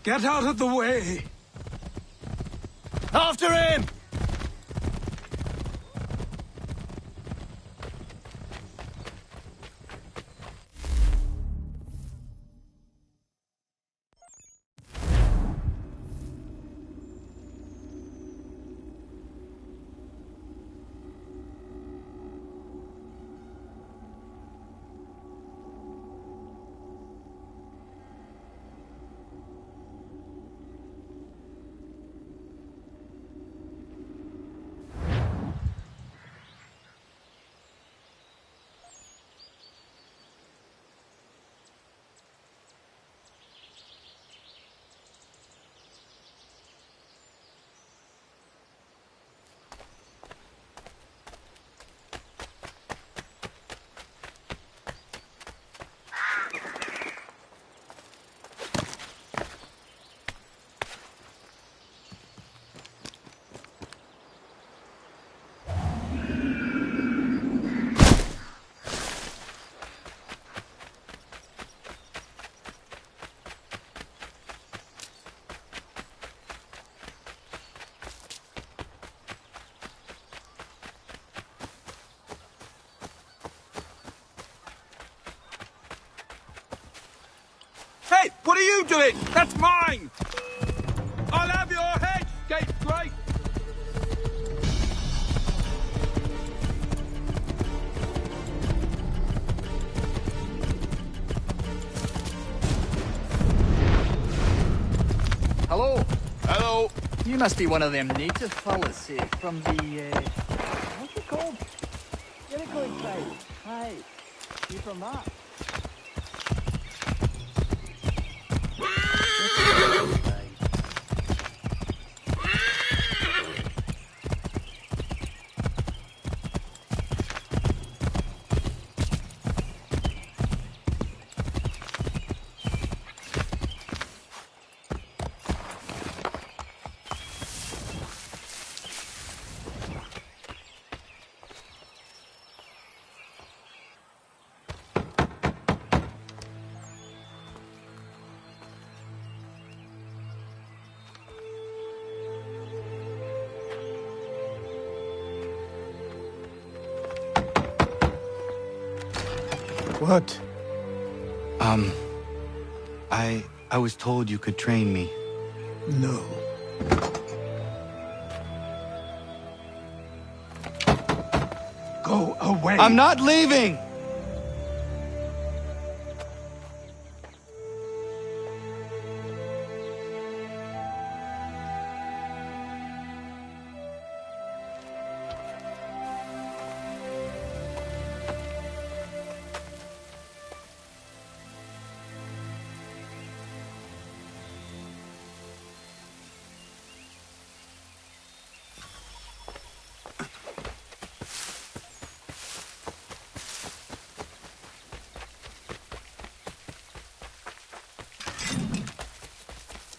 Get out of the way! After him! Hey, what are you doing? That's mine! I'll have your head, scapegrace! Hello. Hello. You must be one of them native fellas from the, what's it called? Iroquois tribe. Aye. You from that? What? I was told you could train me. No. Go away! I'm not leaving!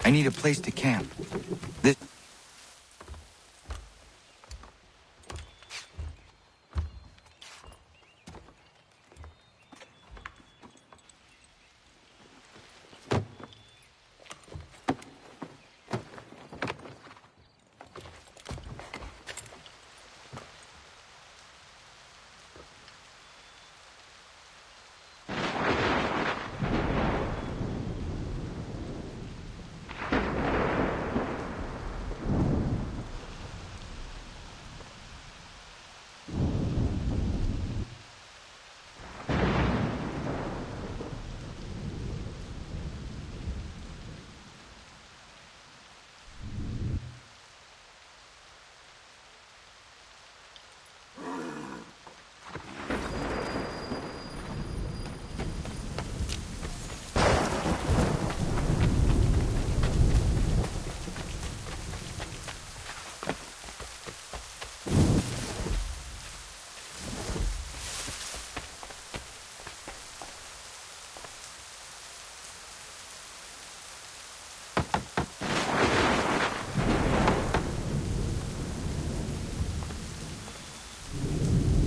I need a place to camp. This...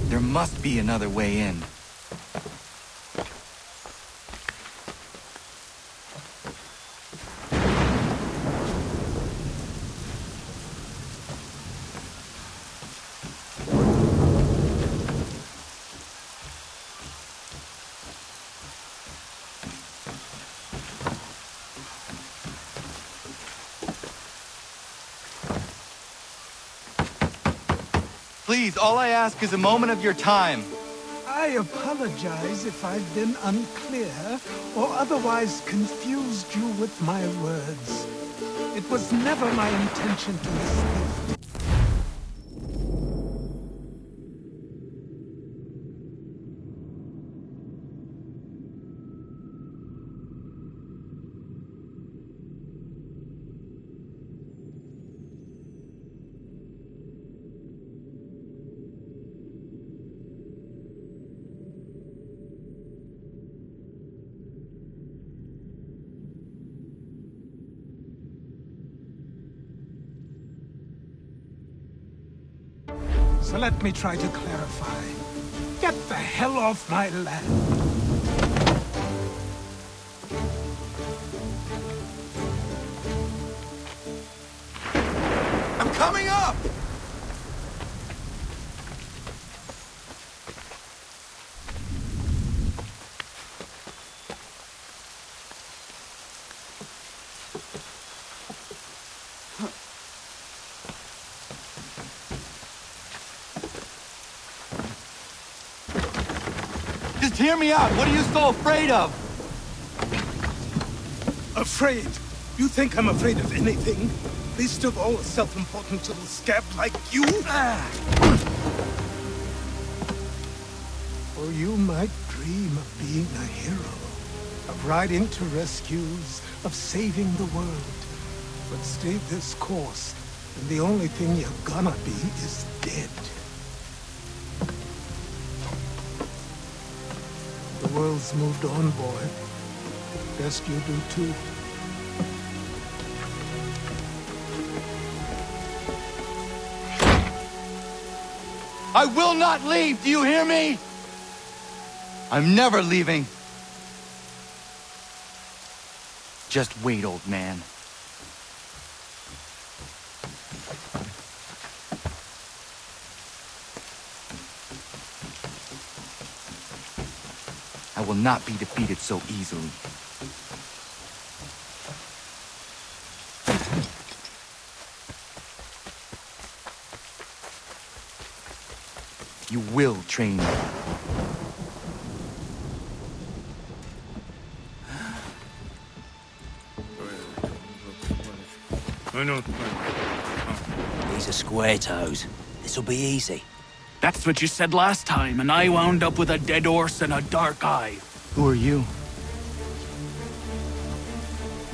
There must be another way in. Please, all I ask is a moment of your time. I apologize if I've been unclear or otherwise confused you with my words. It was never my intention to mislead. So let me try to clarify. Get the hell off my land! I'm coming up! Just hear me out. What are you so afraid of? Afraid? You think I'm afraid of anything? Least of all a self-important little scab like you? Or you might dream of being a hero, of riding to rescues, of saving the world. But stay this course, and the only thing you're gonna be is dead. The world's moved on, boy. Best you do too. I will not leave. Do you hear me? I'm never leaving. Just wait, old man. I will not be defeated so easily. You will train me. These are square toes. This'll be easy. That's what you said last time, and I wound up with a dead horse and a dark eye. Who are you?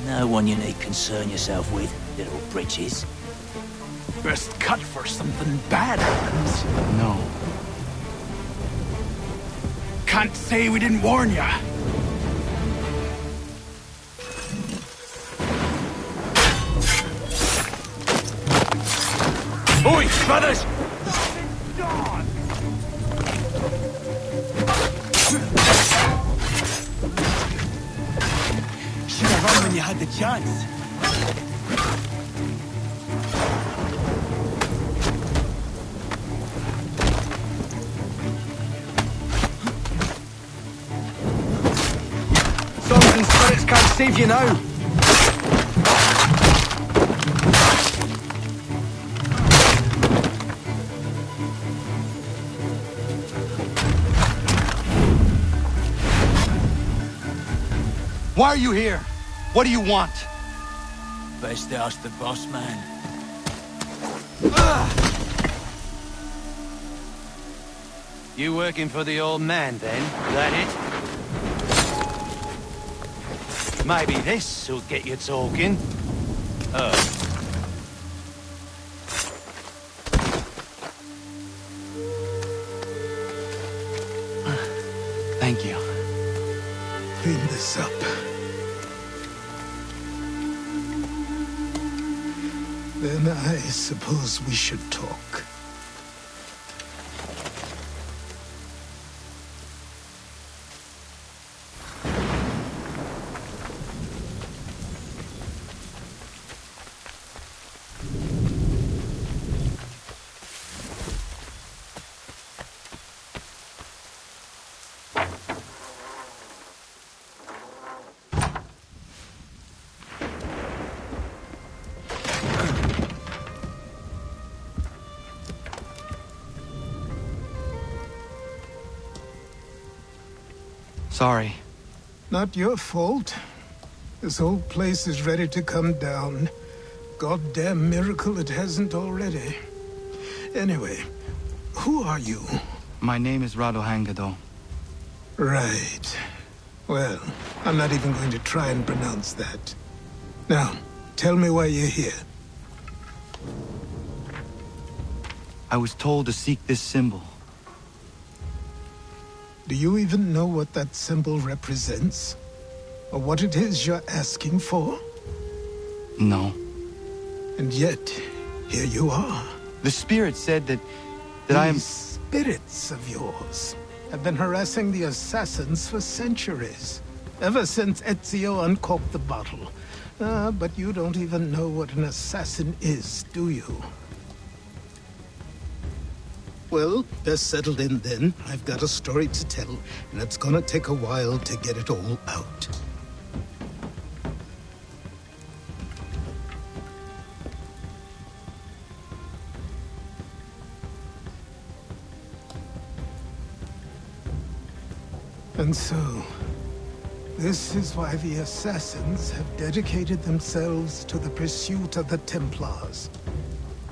No one you need concern yourself with, little britches. Best cut for something bad happens. No. Can't say we didn't warn ya. Oi, brothers! Should have run when you had the chance. Songs and spirits can't save you now. Why are you here? What do you want? Best ask the boss man. You working for the old man, then? That it? Maybe this'll get you talking. Thank you. Clean this up. Then I suppose we should talk. Sorry. Not your fault. This whole place is ready to come down. Goddamn miracle it hasn't already. Anyway, who are you? My name is Radohangado. Right. Well, I'm not even going to try and pronounce that. Now, tell me why you're here. I was told to seek this symbol. Do you even know what that symbol represents? Or what it is you're asking for? No. And yet, here you are. The spirit said that I am... These spirits of yours have been harassing the assassins for centuries. Ever since Ezio uncorked the bottle. But you don't even know what an assassin is, do you? Well, best settled in then. I've got a story to tell, and it's gonna take a while to get it all out. And so, this is why the Assassins have dedicated themselves to the pursuit of the Templars.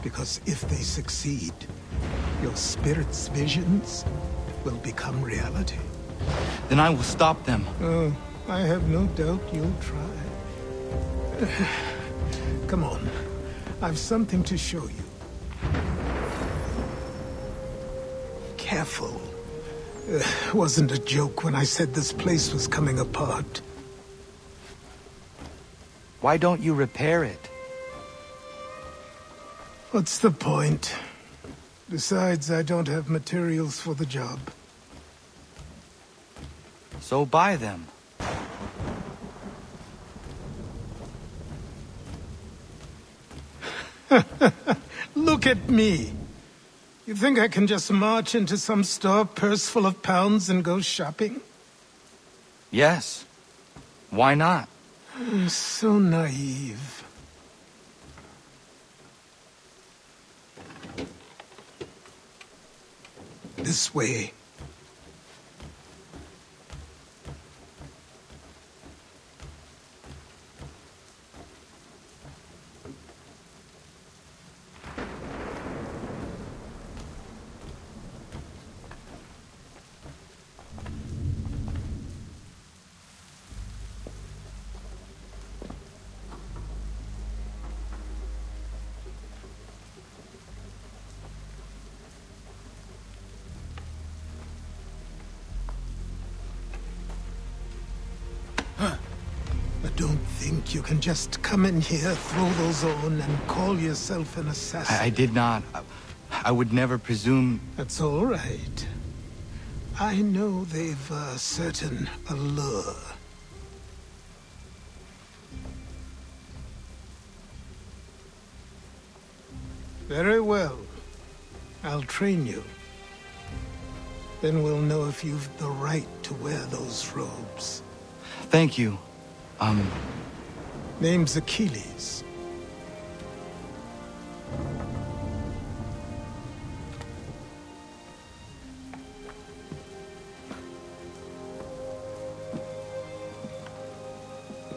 Because if they succeed, your spirit's visions will become reality. Then I will stop them. Oh, I have no doubt you'll try. Come on, I've something to show you. Careful. Wasn't a joke when I said this place was coming apart. Why don't you repair it? What's the point? Besides, I don't have materials for the job. So buy them. Look at me! You think I can just march into some store, purse full of pounds, and go shopping? Yes. Why not? So naive. This way. Don't think you can just come in here, throw those on, and call yourself an assassin. I did not. I would never presume... That's all right. I know they've a certain allure. Very well. I'll train you. Then we'll know if you've the right to wear those robes. Thank you. Name's Achilles.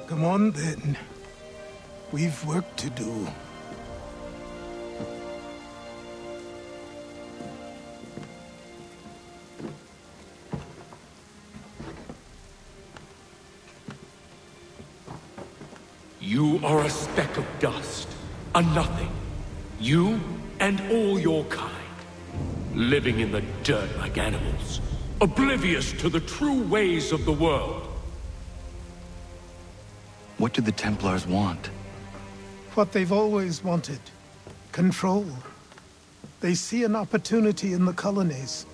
Come on, then. We've work to do. You are a speck of dust, a nothing. You and all your kind. Living in the dirt like animals. Oblivious to the true ways of the world. What do the Templars want? What they've always wanted. Control. They see an opportunity in the colonies.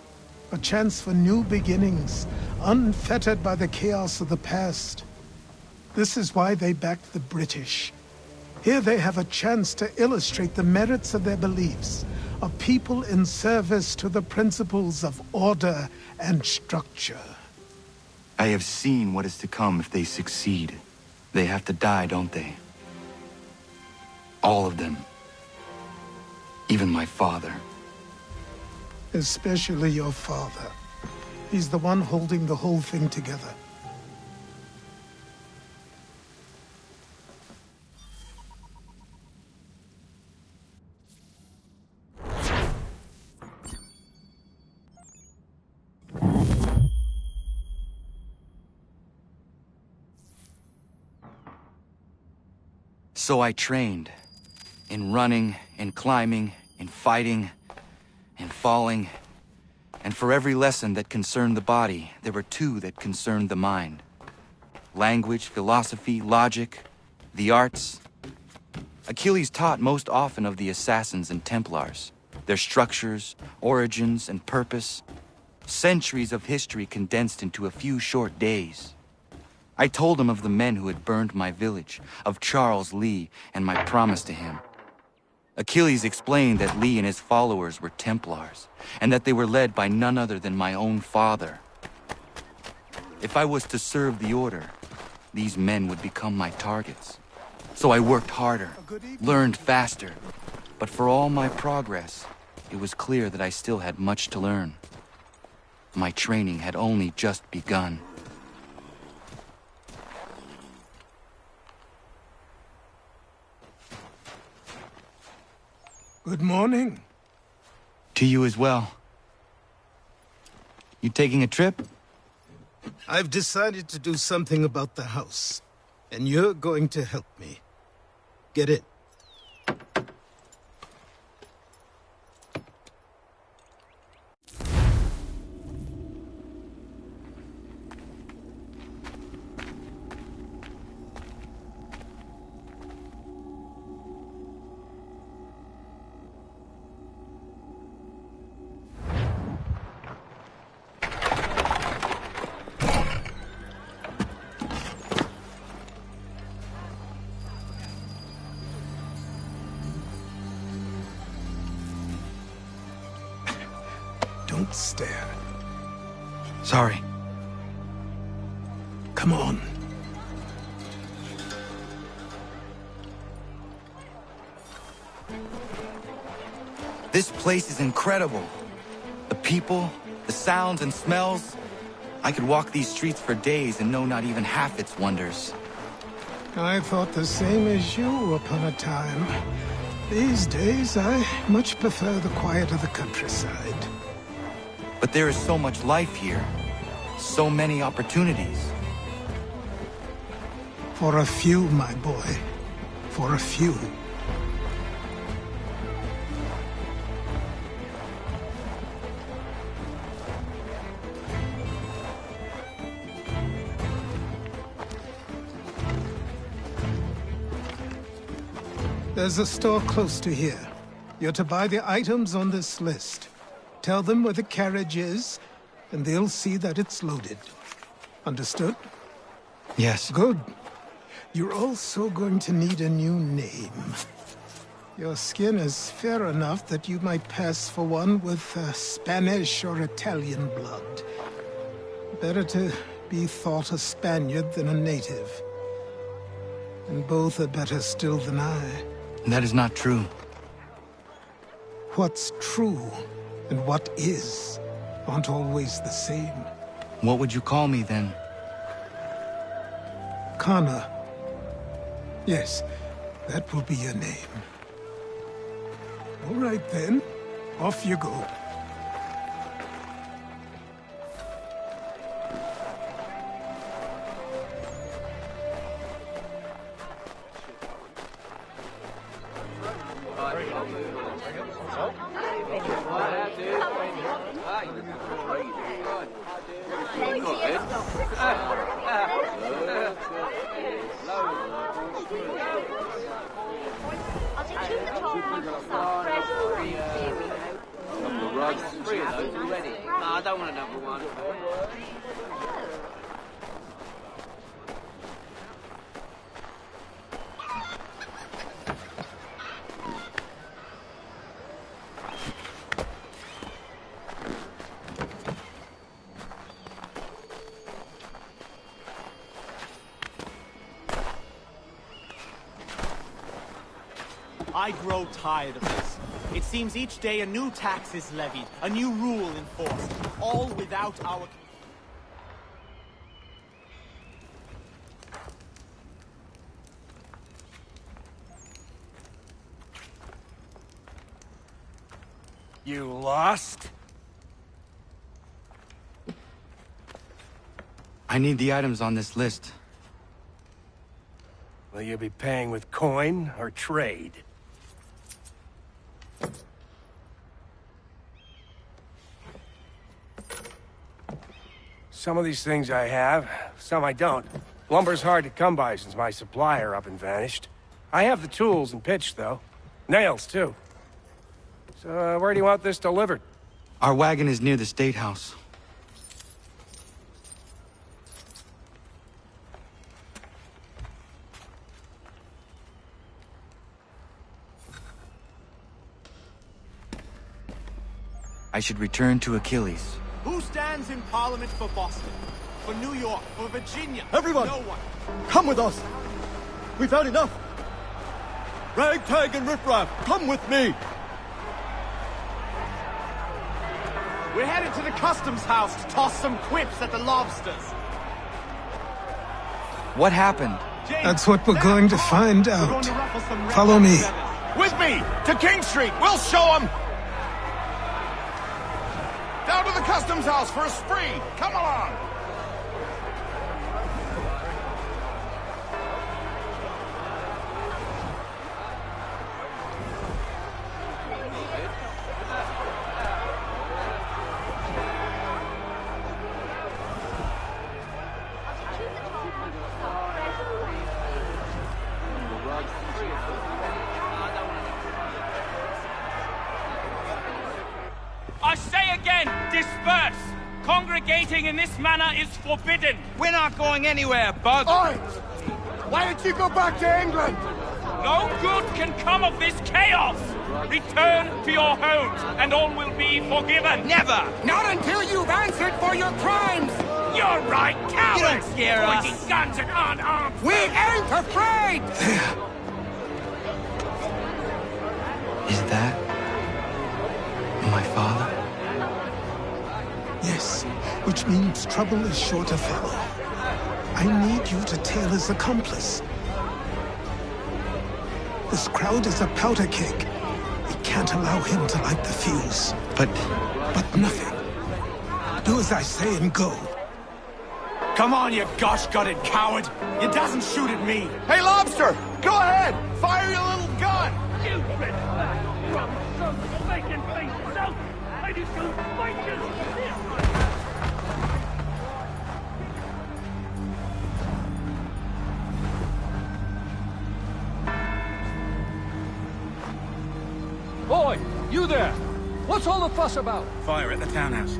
A chance for new beginnings, unfettered by the chaos of the past. This is why they backed the British. Here they have a chance to illustrate the merits of their beliefs, a people in service to the principles of order and structure. I have seen what is to come if they succeed. They have to die, don't they? All of them. Even my father. Especially your father. He's the one holding the whole thing together. So I trained. In running, in climbing, in fighting, in falling. And for every lesson that concerned the body, there were two that concerned the mind. Language, philosophy, logic, the arts. Achilles taught most often of the assassins and Templars, their structures, origins, and purpose. Centuries of history condensed into a few short days. I told him of the men who had burned my village, of Charles Lee and my promise to him. Achilles explained that Lee and his followers were Templars, and that they were led by none other than my own father. If I was to serve the order, these men would become my targets. So I worked harder, learned faster, but for all my progress, it was clear that I still had much to learn. My training had only just begun. Good morning. To you as well. You taking a trip? I've decided to do something about the house, and you're going to help me. Get it? Don't stare. Sorry. Come on. This place is incredible. The people, the sounds and smells. I could walk these streets for days and know not even half its wonders. I thought the same as you upon a time. These days, I much prefer the quiet of the countryside. But there is so much life here. So many opportunities. For a few, my boy. For a few. There's a store close to here. You're to buy the items on this list. Tell them where the carriage is, and they'll see that it's loaded. Understood? Yes. Good. You're also going to need a new name. Your skin is fair enough that you might pass for one with Spanish or Italian blood. Better to be thought a Spaniard than a native. And both are better still than I. That is not true. What's true and what is aren't always the same. What would you call me then? Kana. Yes, that will be your name. All right then, off you go. I don't want another one. I grow tired of this. It seems each day a new tax is levied, a new rule enforced, all without our... You lost? I need the items on this list. Will you be paying with coin or trade? Some of these things I have, some I don't. Lumber's hard to come by since my supplier up and vanished. I have the tools and pitch, though. Nails, too. So, where do you want this delivered? Our wagon is near the State House. I should return to Achilles. Who stands in Parliament for Boston? For New York? For Virginia? Everyone! No one. Come with us! We've had enough! Ragtag and riffraff, come with me! We're headed to the customs house to toss some quips at the lobsters. What happened? That's what we're going to find out. Follow me. With me! To King Street! We'll show them! Down to the customs house for a spree! Come along! I say again, disperse! Congregating in this manner is forbidden! We're not going anywhere, Bug! Oi! Why don't you go back to England? No good can come of this chaos! Return to your homes, and all will be forgiven! Never! Not until you've answered for your crimes! You're right, cowards! You don't scare us. Pointing guns at unarmed! We ain't afraid! Is that my father? Yes, which means trouble is sure to follow. I need you to tail his accomplice. This crowd is a powder keg. We can't allow him to light the fuse. But nothing. Do as I say and go. Come on, you gosh-gutted coward! You doesn't shoot at me! Hey, Lobster! Go ahead! Fire your little gun! Boy, you there! What's all the fuss about? Fire at the townhouse.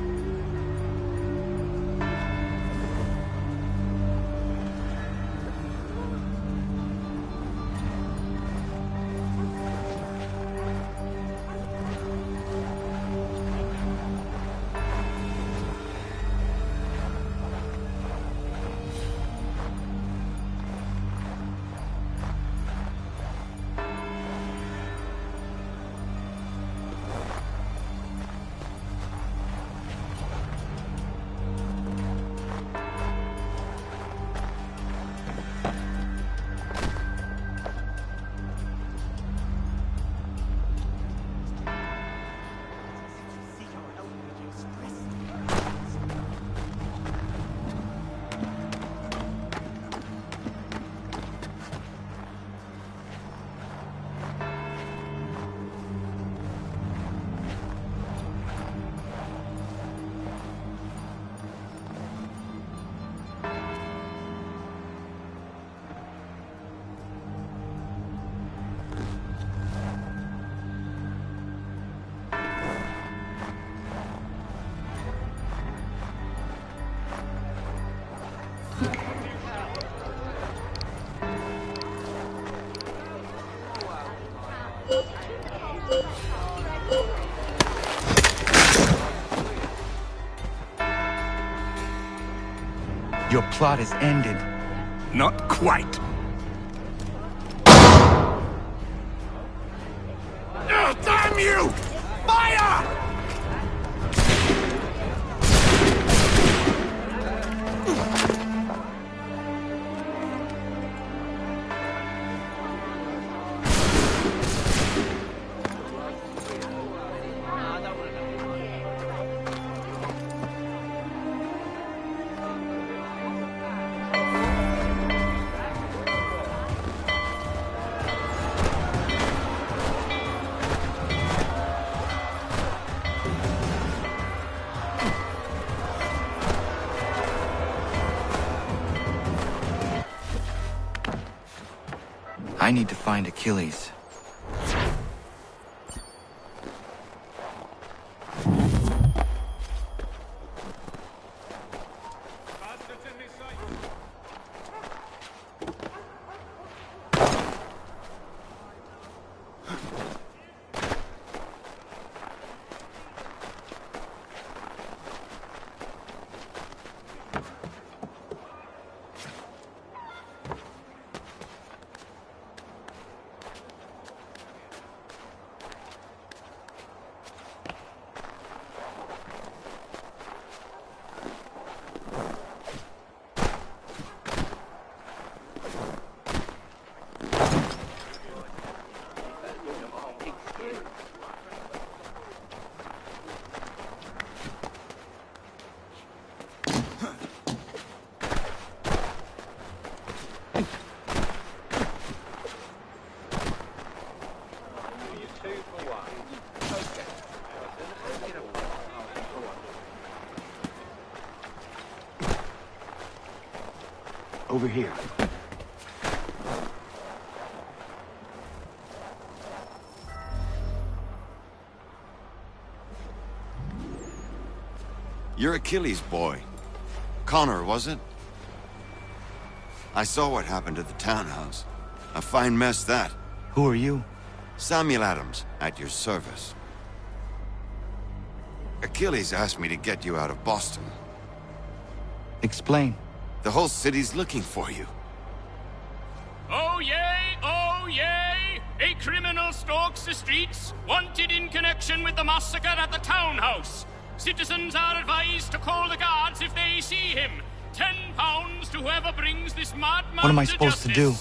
Your plot is ended. Not quite. Damn you! Fire! I need to find Achilles. Over here. You're Achilles' boy. Connor, was it? I saw what happened at the townhouse. A fine mess, that. Who are you? Samuel Adams, at your service. Achilles asked me to get you out of Boston. Explain. The whole city's looking for you. Oh yay, oh yay! A criminal stalks the streets, wanted in connection with the massacre at the townhouse. Citizens are advised to call the guards if they see him. £10 to whoever brings this madman. What am I supposed to do?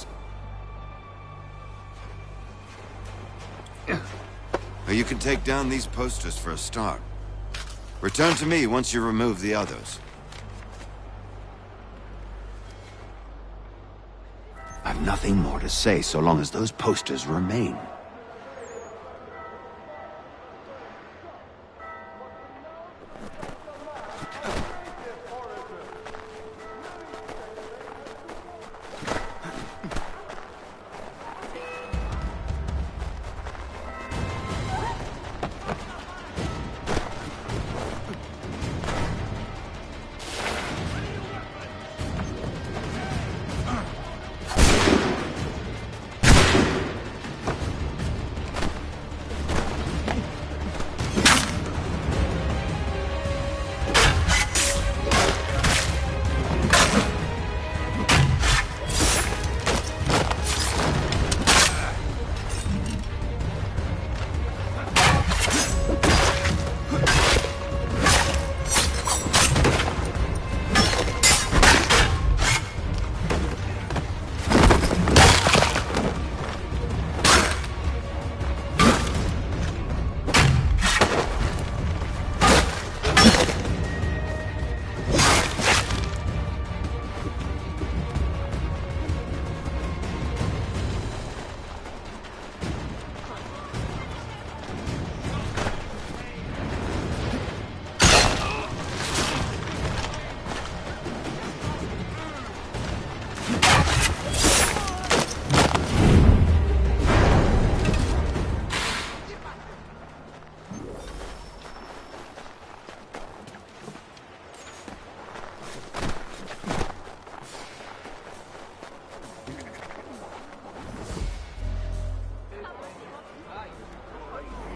Well, you can take down these posters for a start. Return to me once you remove the others. I've nothing more to say so long as those posters remain.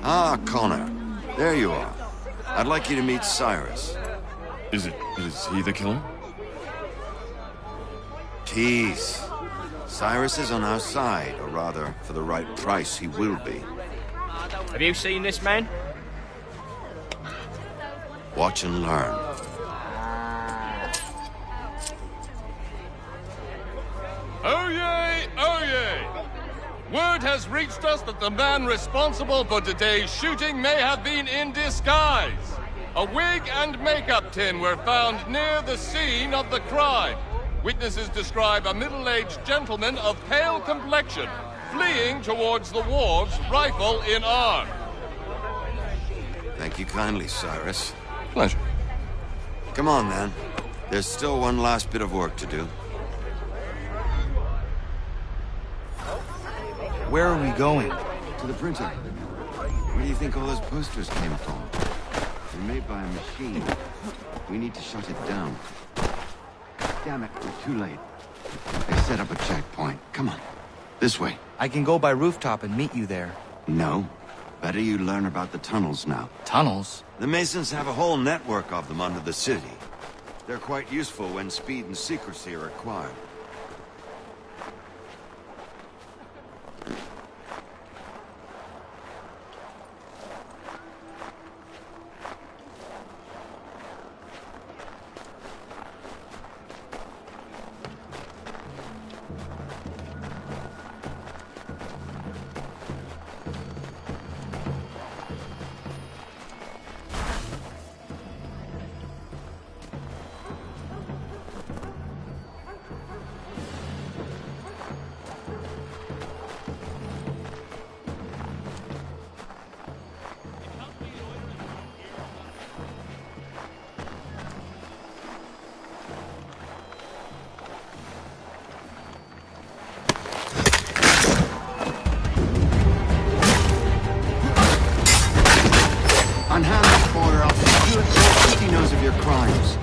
Ah, Connor. There you are. I'd like you to meet Cyrus. Is he the killer? Tease. Cyrus is on our side, or rather, for the right price, he will be. Have you seen this man? Watch and learn. Oh yay, oh yay! Word has reached us that the man responsible for today's shooting may have been in disguise. A wig and makeup tin were found near the scene of the crime. Witnesses describe a middle-aged gentleman of pale complexion fleeing towards the wharves, rifle in arm. Thank you kindly, Cyrus. Pleasure. Come on, then. There's still one last bit of work to do. Where are we going? To the printer. Where do you think all those posters came from? They're made by a machine. We need to shut it down. Damn it, we're too late. They set up a checkpoint. Come on. This way. I can go by rooftop and meet you there. No. Better you learn about the tunnels now. Tunnels? The Masons have a whole network of them under the city. They're quite useful when speed and secrecy are required. Unhand this boy or I'll put you at he knows of your crimes.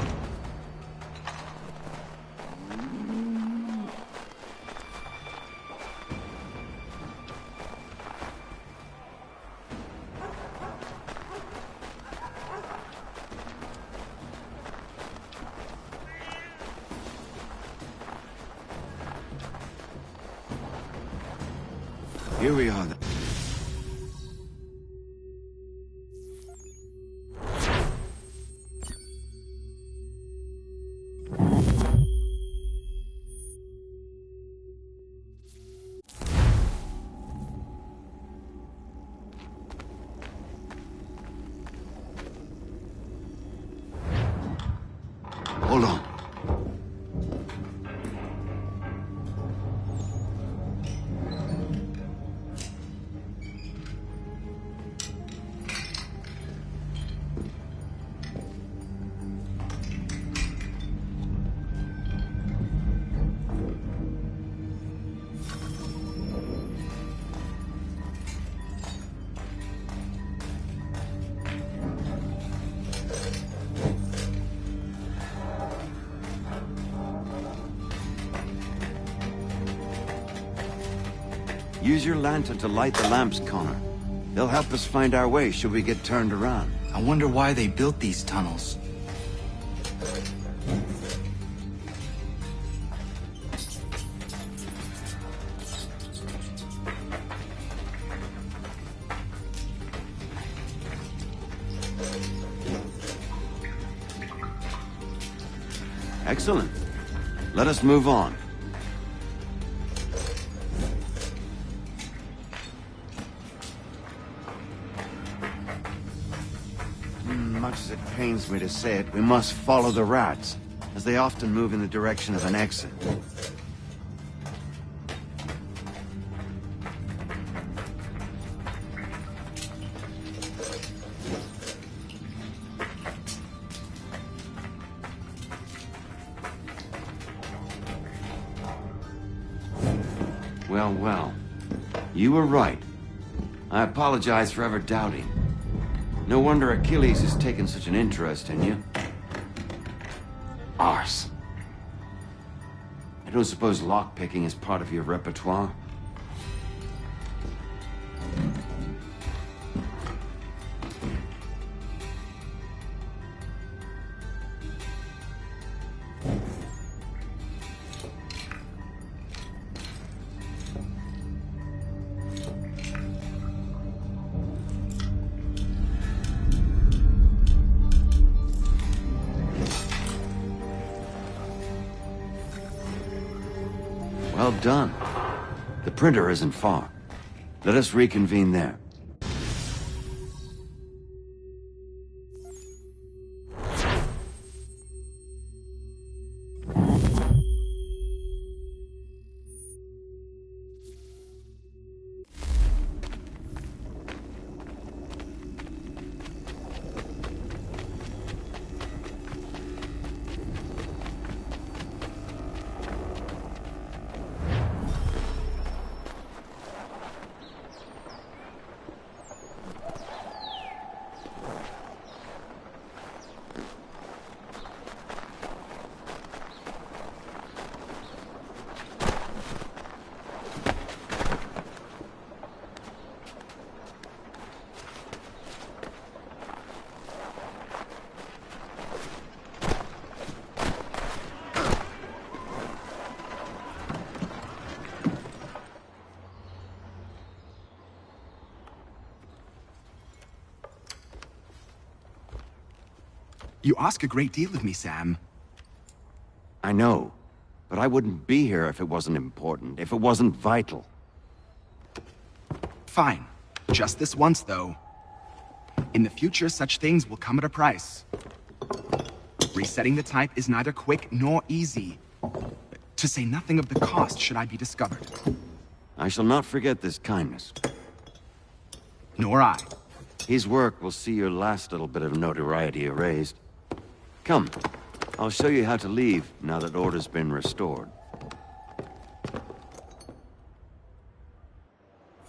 Here we are then. Hold on. Use your lantern to light the lamps, Connor. They'll help us find our way should we get turned around. I wonder why they built these tunnels. Excellent. Let us move on. Much as it pains me to say it, we must follow the rats, as they often move in the direction of an exit. Well, well. You were right. I apologize for ever doubting. No wonder Achilles has taken such an interest in you. Arse. I don't suppose lockpicking is part of your repertoire? Well done. The printer isn't far. Let us reconvene there. You ask a great deal of me, Sam. I know, but I wouldn't be here if it wasn't important, if it wasn't vital. Fine. Just this once, though. In the future, such things will come at a price. Resetting the type is neither quick nor easy. To say nothing of the cost should I be discovered. I shall not forget this kindness. Nor I. His work will see your last little bit of notoriety erased. Come, I'll show you how to leave now that order's been restored.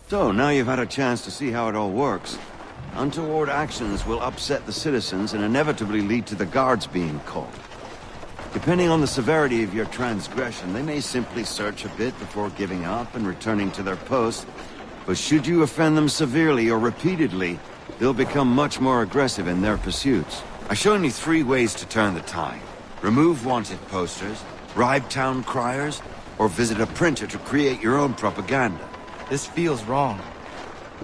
So, now you've had a chance to see how it all works. Untoward actions will upset the citizens and inevitably lead to the guards being called. Depending on the severity of your transgression, they may simply search a bit before giving up and returning to their posts. But should you offend them severely or repeatedly, they'll become much more aggressive in their pursuits. I've shown you 3 ways to turn the tide. Remove wanted posters, bribe town criers, or visit a printer to create your own propaganda. This feels wrong.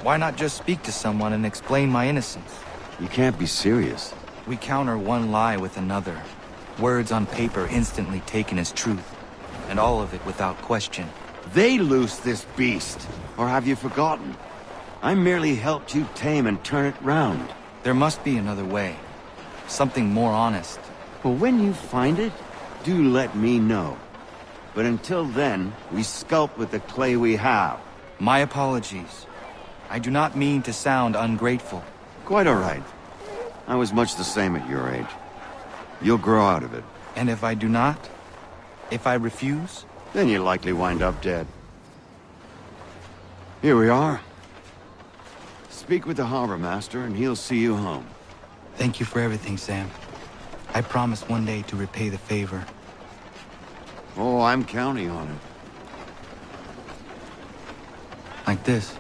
Why not just speak to someone and explain my innocence? You can't be serious. We counter one lie with another. Words on paper instantly taken as truth. And all of it without question. They loose this beast. Or have you forgotten? I merely helped you tame and turn it round. There must be another way. Something more honest. Well, when you find it, do let me know. But until then, we sculpt with the clay we have. My apologies. I do not mean to sound ungrateful. Quite all right. I was much the same at your age. You'll grow out of it. And if I do not? If I refuse? Then you'll likely wind up dead. Here we are. Speak with the harbor master and he'll see you home. Thank you for everything, Sam. I promise one day to repay the favor. Oh, I'm counting on it. Like this.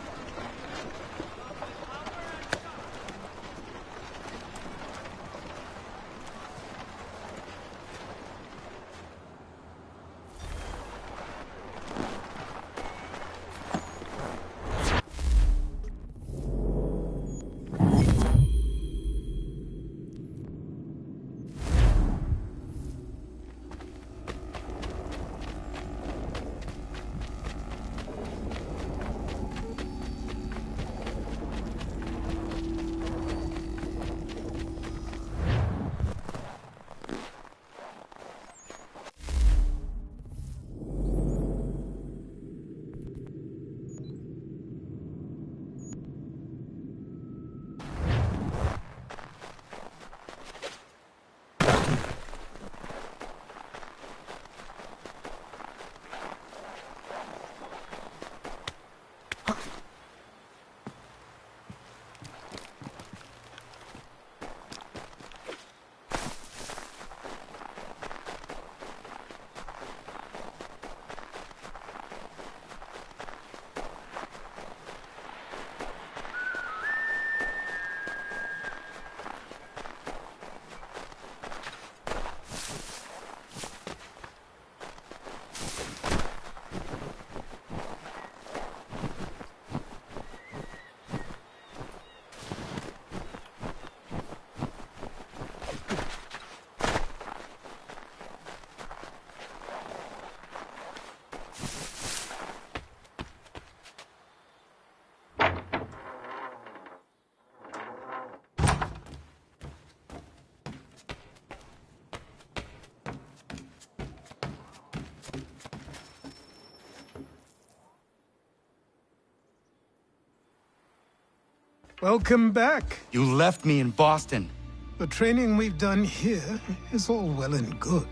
Welcome back. You left me in Boston. The training we've done here is all well and good,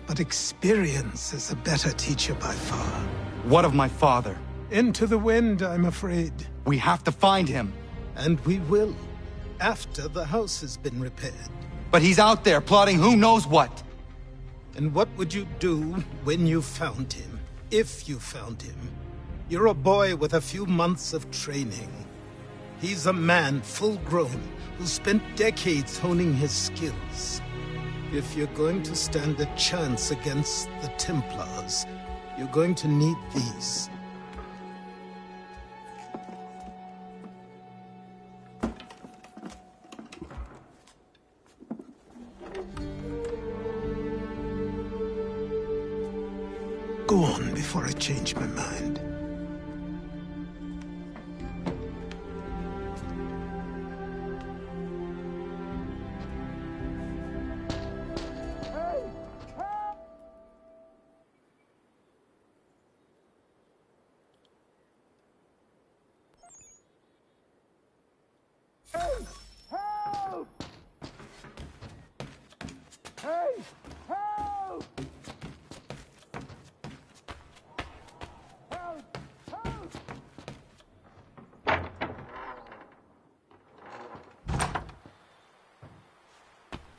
but experience is a better teacher by far. What of my father? Into the wind, I'm afraid. We have to find him. And we will, after the house has been repaired. But he's out there plotting who knows what. And what would you do when you found him? If you found him? You're a boy with a few months of training. He's a man, full-grown, who spent decades honing his skills. If you're going to stand a chance against the Templars, you're going to need these. go on before I change my mind.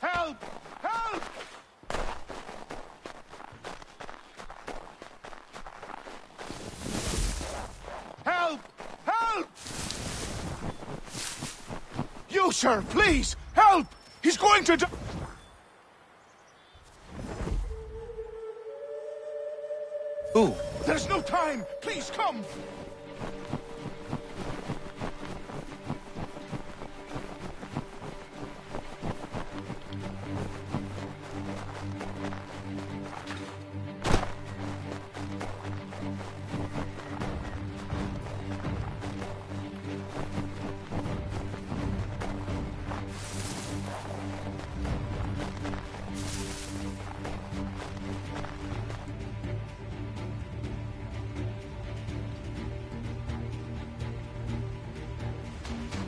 Help! Help! Help! Help! You, sir, please! Help! He's going to die! Who? There's no time! Please, come!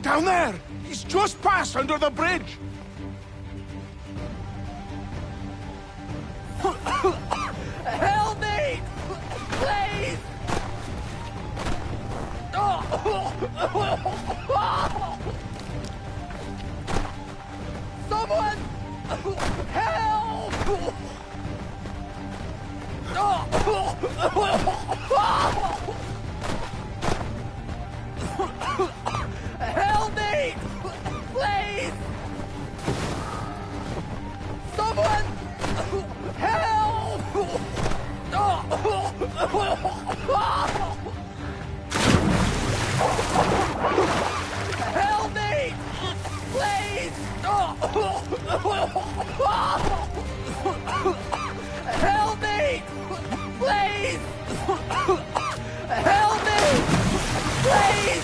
Down there! He's just passed under the bridge! Help me! Please! Someone! Help! Help me! Please! Someone! Help! Help me! Please! Help me! Please! Help me! Please!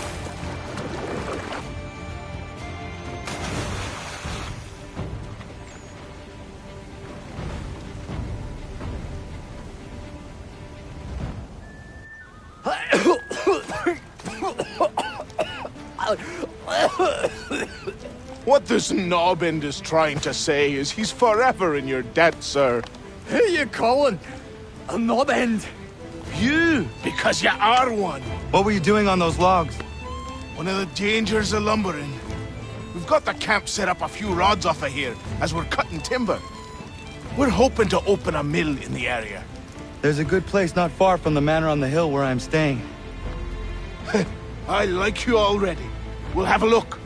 What this knobend is trying to say is he's forever in your debt, sir. Who are you calling a knobend? You, because you are one. What were you doing on those logs? One of the dangers of lumbering. We've got the camp set up a few rods off of here as we're cutting timber. We're hoping to open a mill in the area. There's a good place not far from the manor on the hill where I'm staying. I like you already. We'll have a look.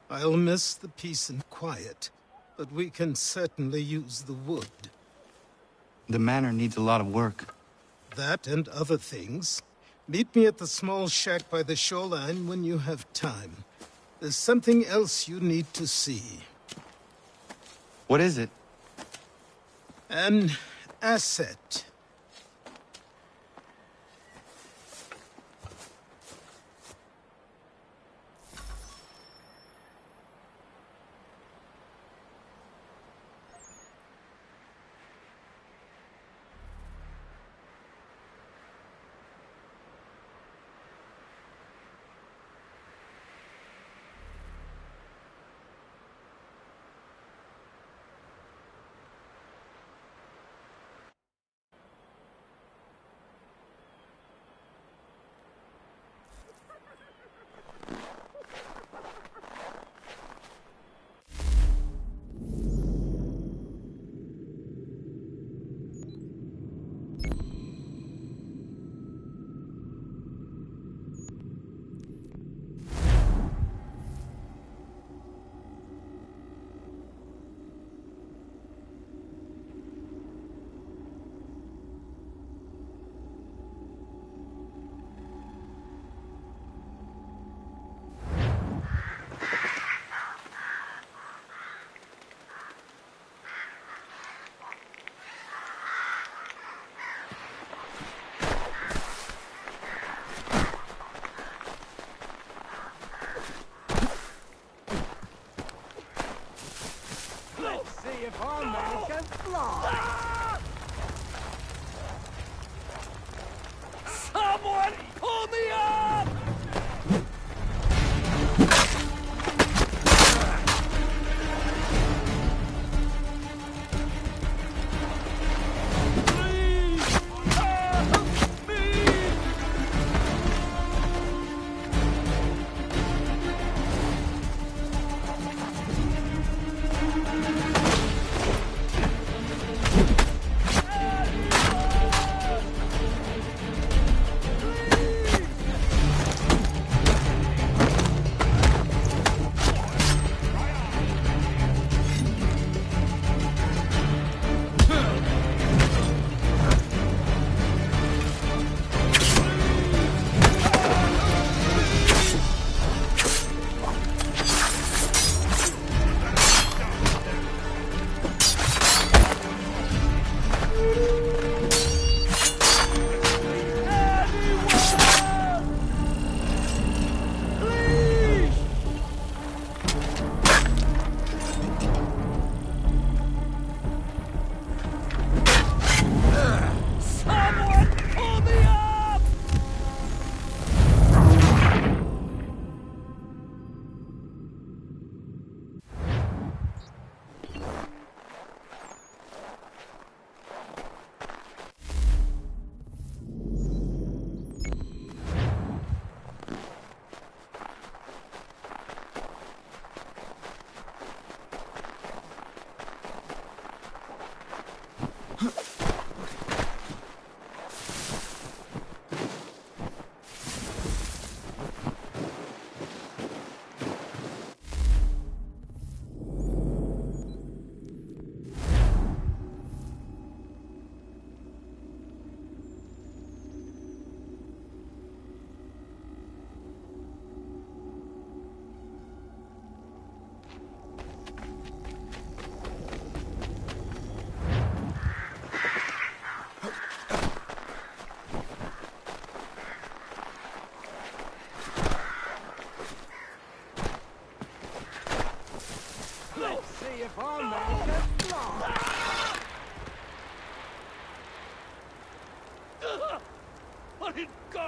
I'll miss the peace and quiet, but we can certainly use the wood. The manor needs a lot of work. That and other things. Meet me at the small shack by the shoreline when you have time. There's something else you need to see. What is it? An asset.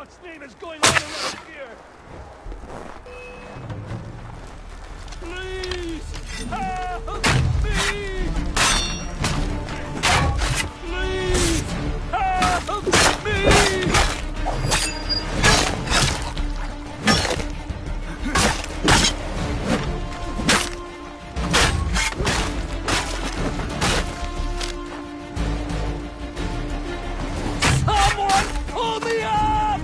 God's name is going on around here? Please help me! Please help me! Someone pull me up!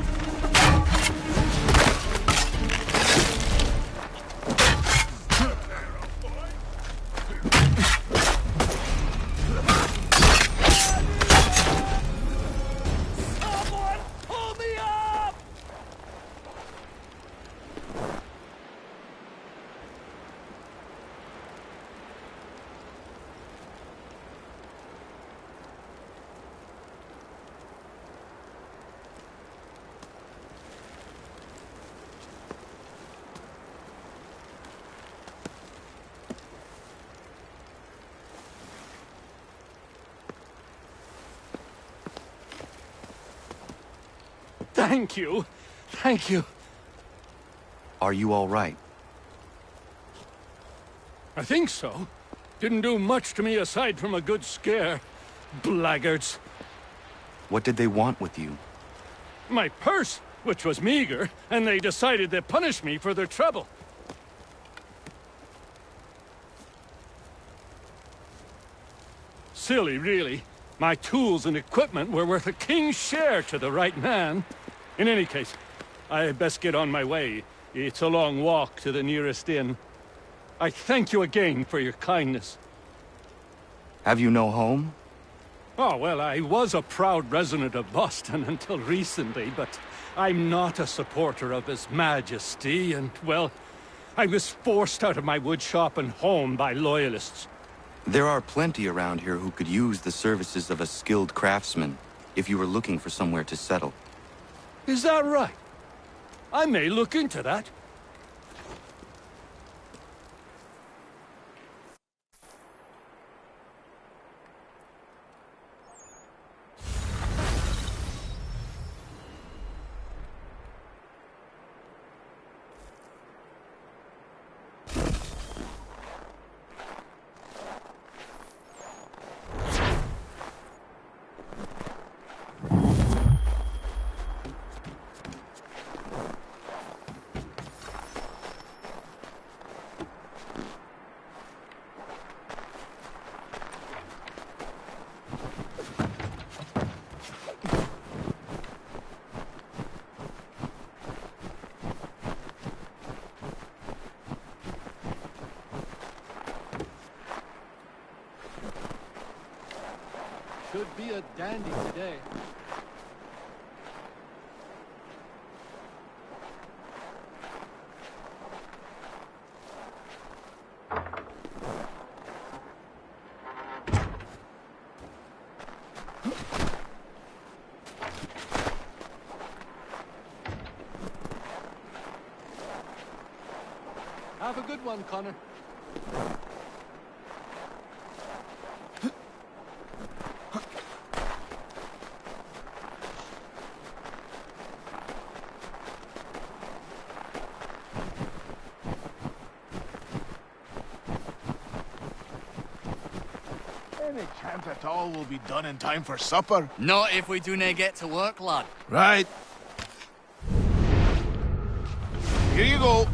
Someone pull me up! Thank you. Thank you. Are you all right? I think so. Didn't do much to me aside from a good scare. Blackguards. What did they want with you? My purse, which was meager, and they decided to punish me for their trouble. Silly, really. My tools and equipment were worth a king's share to the right man. In any case, I best get on my way. It's a long walk to the nearest inn. I thank you again for your kindness. Have you no home? Oh, well, I was a proud resident of Boston until recently, but I'm not a supporter of His Majesty, and, well, I was forced out of my woodshop and home by loyalists. There are plenty around here who could use the services of a skilled craftsman if you were looking for somewhere to settle. Is that right? I may look into that. Should be a dandy today. Have a good one, Connor. Any chance at all we'll be done in time for supper? Not if we do not get to work, lad. Right. Here you go.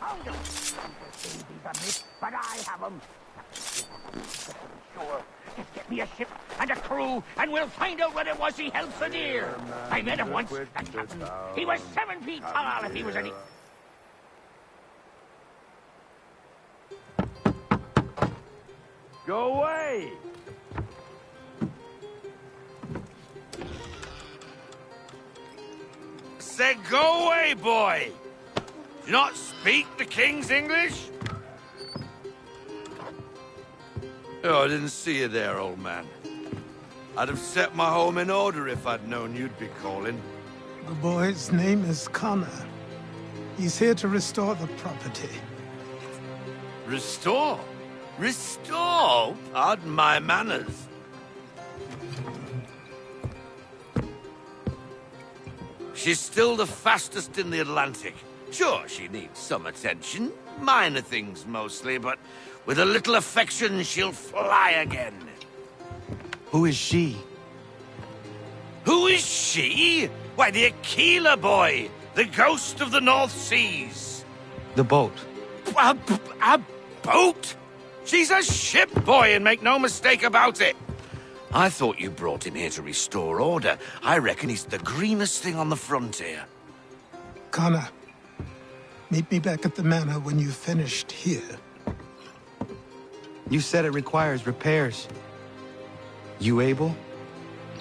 found him. He's a myth, but I have him. Sure. Just get me a ship and a crew, and we'll find out what it was he held so dear. I met him once, the captain. He was 7 feet tall if he was any... Go away! Said go away, boy! Do you not speak the King's English? Oh, I didn't see you there, old man. I'd have set my home in order if I'd known you'd be calling. The boy's name is Connor. He's here to restore the property. Restore? Restore? Pardon my manners. She's still the fastest in the Atlantic. Sure, she needs some attention. Minor things mostly, but with a little affection, she'll fly again. Who is she? Who is she? Why, the Aquila boy, the ghost of the North Seas. The boat. A boat? She's a ship, boy, and make no mistake about it. I thought you brought him here to restore order. I reckon he's the greenest thing on the frontier. Connor, meet me back at the manor when you've finished here. You said it requires repairs. You able?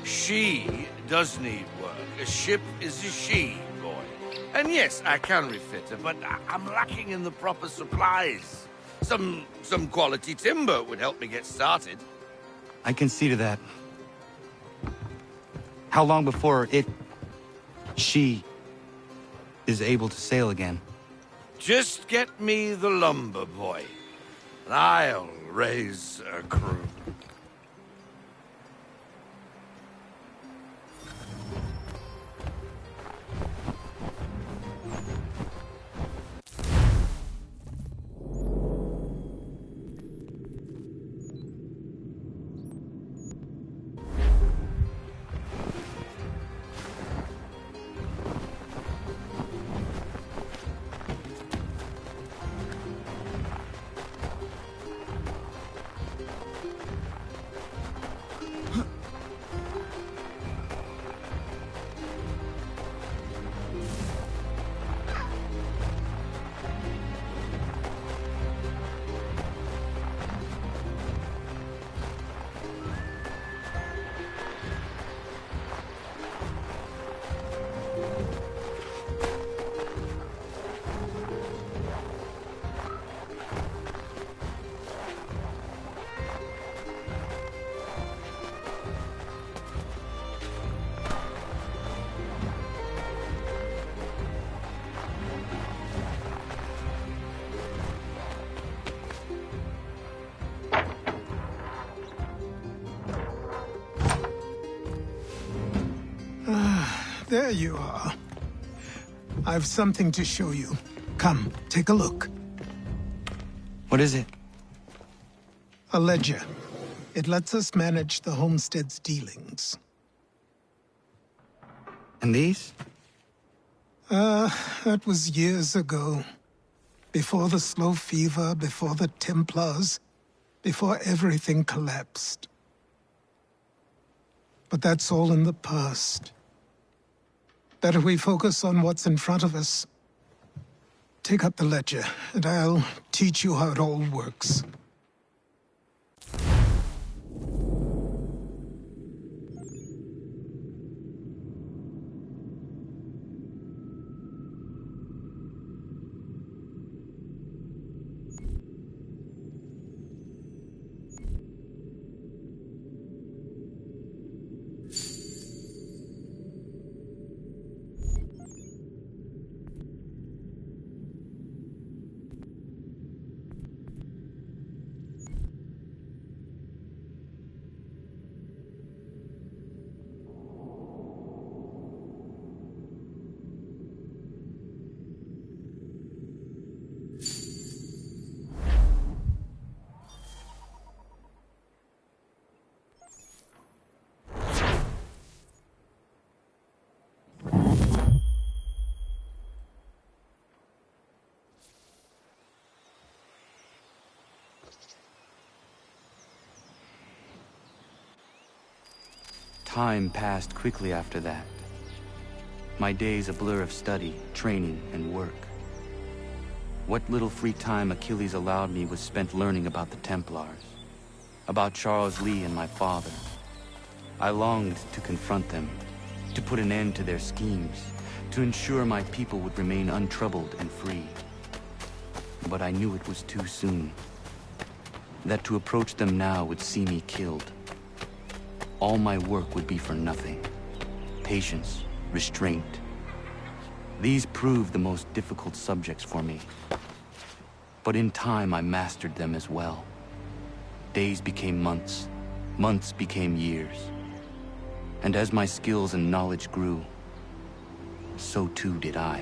She does need work. A ship is a she, boy. And yes, I can refit her, but I'm lacking in the proper supplies. Some quality timber would help me get started. I can see to that. How long before she is able to sail again? Just get me the lumber, boy, and I'll raise a crew. There you are. I've something to show you. Come, take a look. What is it? A ledger. It lets us manage the homestead's dealings. And these? That was years ago. Before the slow fever, before the Templars, before everything collapsed. But that's all in the past. Better we focus on what's in front of us. Take up the ledger, and I'll teach you how it all works. Time passed quickly after that. My days a blur of study, training, and work. What little free time Achilles allowed me was spent learning about the Templars, about Charles Lee and my father. I longed to confront them, to put an end to their schemes, to ensure my people would remain untroubled and free. But I knew it was too soon, that to approach them now would see me killed. All my work would be for nothing. Patience, restraint. These proved the most difficult subjects for me. But in time, I mastered them as well. Days became months, months became years. And as my skills and knowledge grew, so too did I.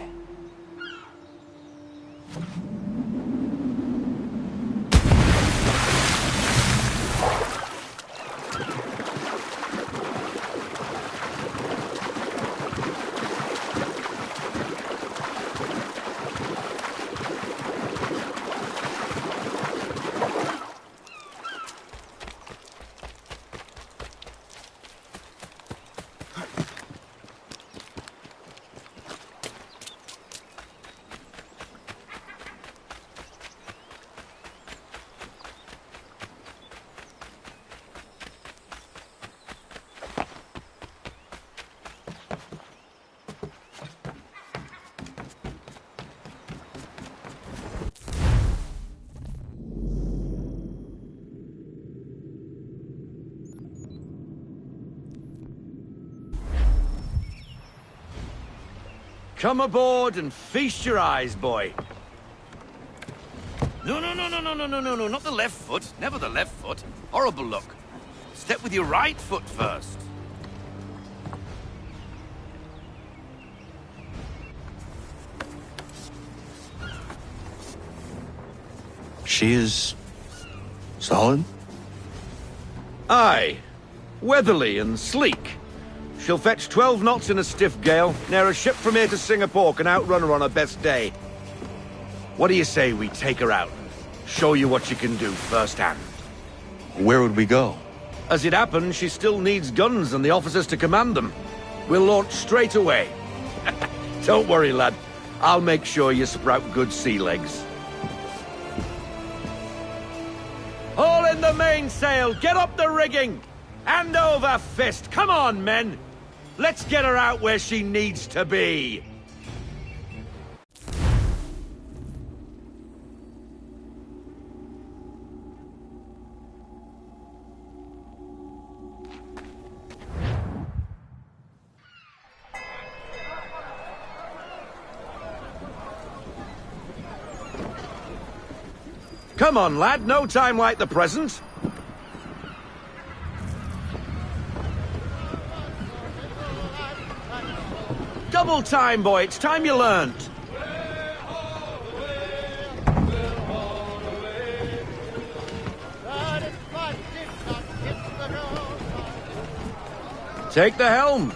Come aboard and feast your eyes, boy. No, not the left foot. Never the left foot. Horrible look. Step with your right foot first. She is... solid? Aye. Weatherly and sleek. She'll fetch 12 knots in a stiff gale, near a ship from here to Singapore can outrun her on her best day. What do you say we take her out? Show you what she can do firsthand. Where would we go? As it happens, she still needs guns and the officers to command them. We'll launch straight away. Don't worry, lad. I'll make sure you sprout good sea legs. All in the mainsail! Get up the rigging! Hand over fist! Come on, men! Let's get her out where she needs to be! Come on, lad, no time like the present. Double time, boy, it's time you learned. Take the helm.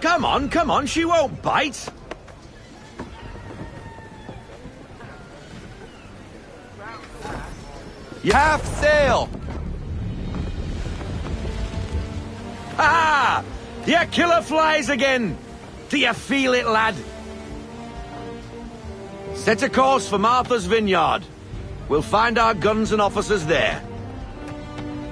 Come on, she won't bite. Half sail! Ah! Your killer flies again! Do you feel it, lad? Set a course for Martha's Vineyard. We'll find our guns and officers there.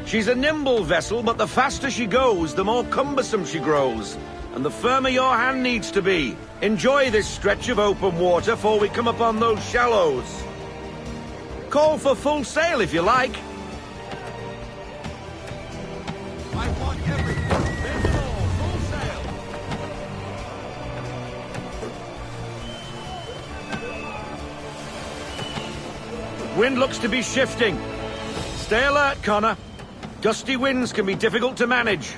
She's a nimble vessel, but the faster she goes, the more cumbersome she grows. And the firmer your hand needs to be. Enjoy this stretch of open water before we come upon those shallows. Call for full sail if you like. I want everything. Bend them all. Full sail. Wind looks to be shifting. Stay alert, Connor. Gusty winds can be difficult to manage.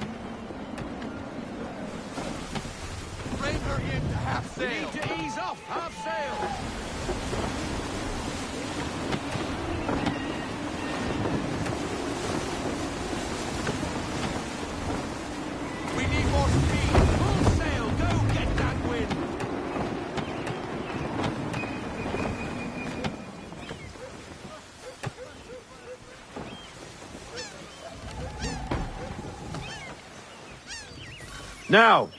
Bring her into half sail. We need to ease off half sail. More speed! Full sail! Go get that wind! Now,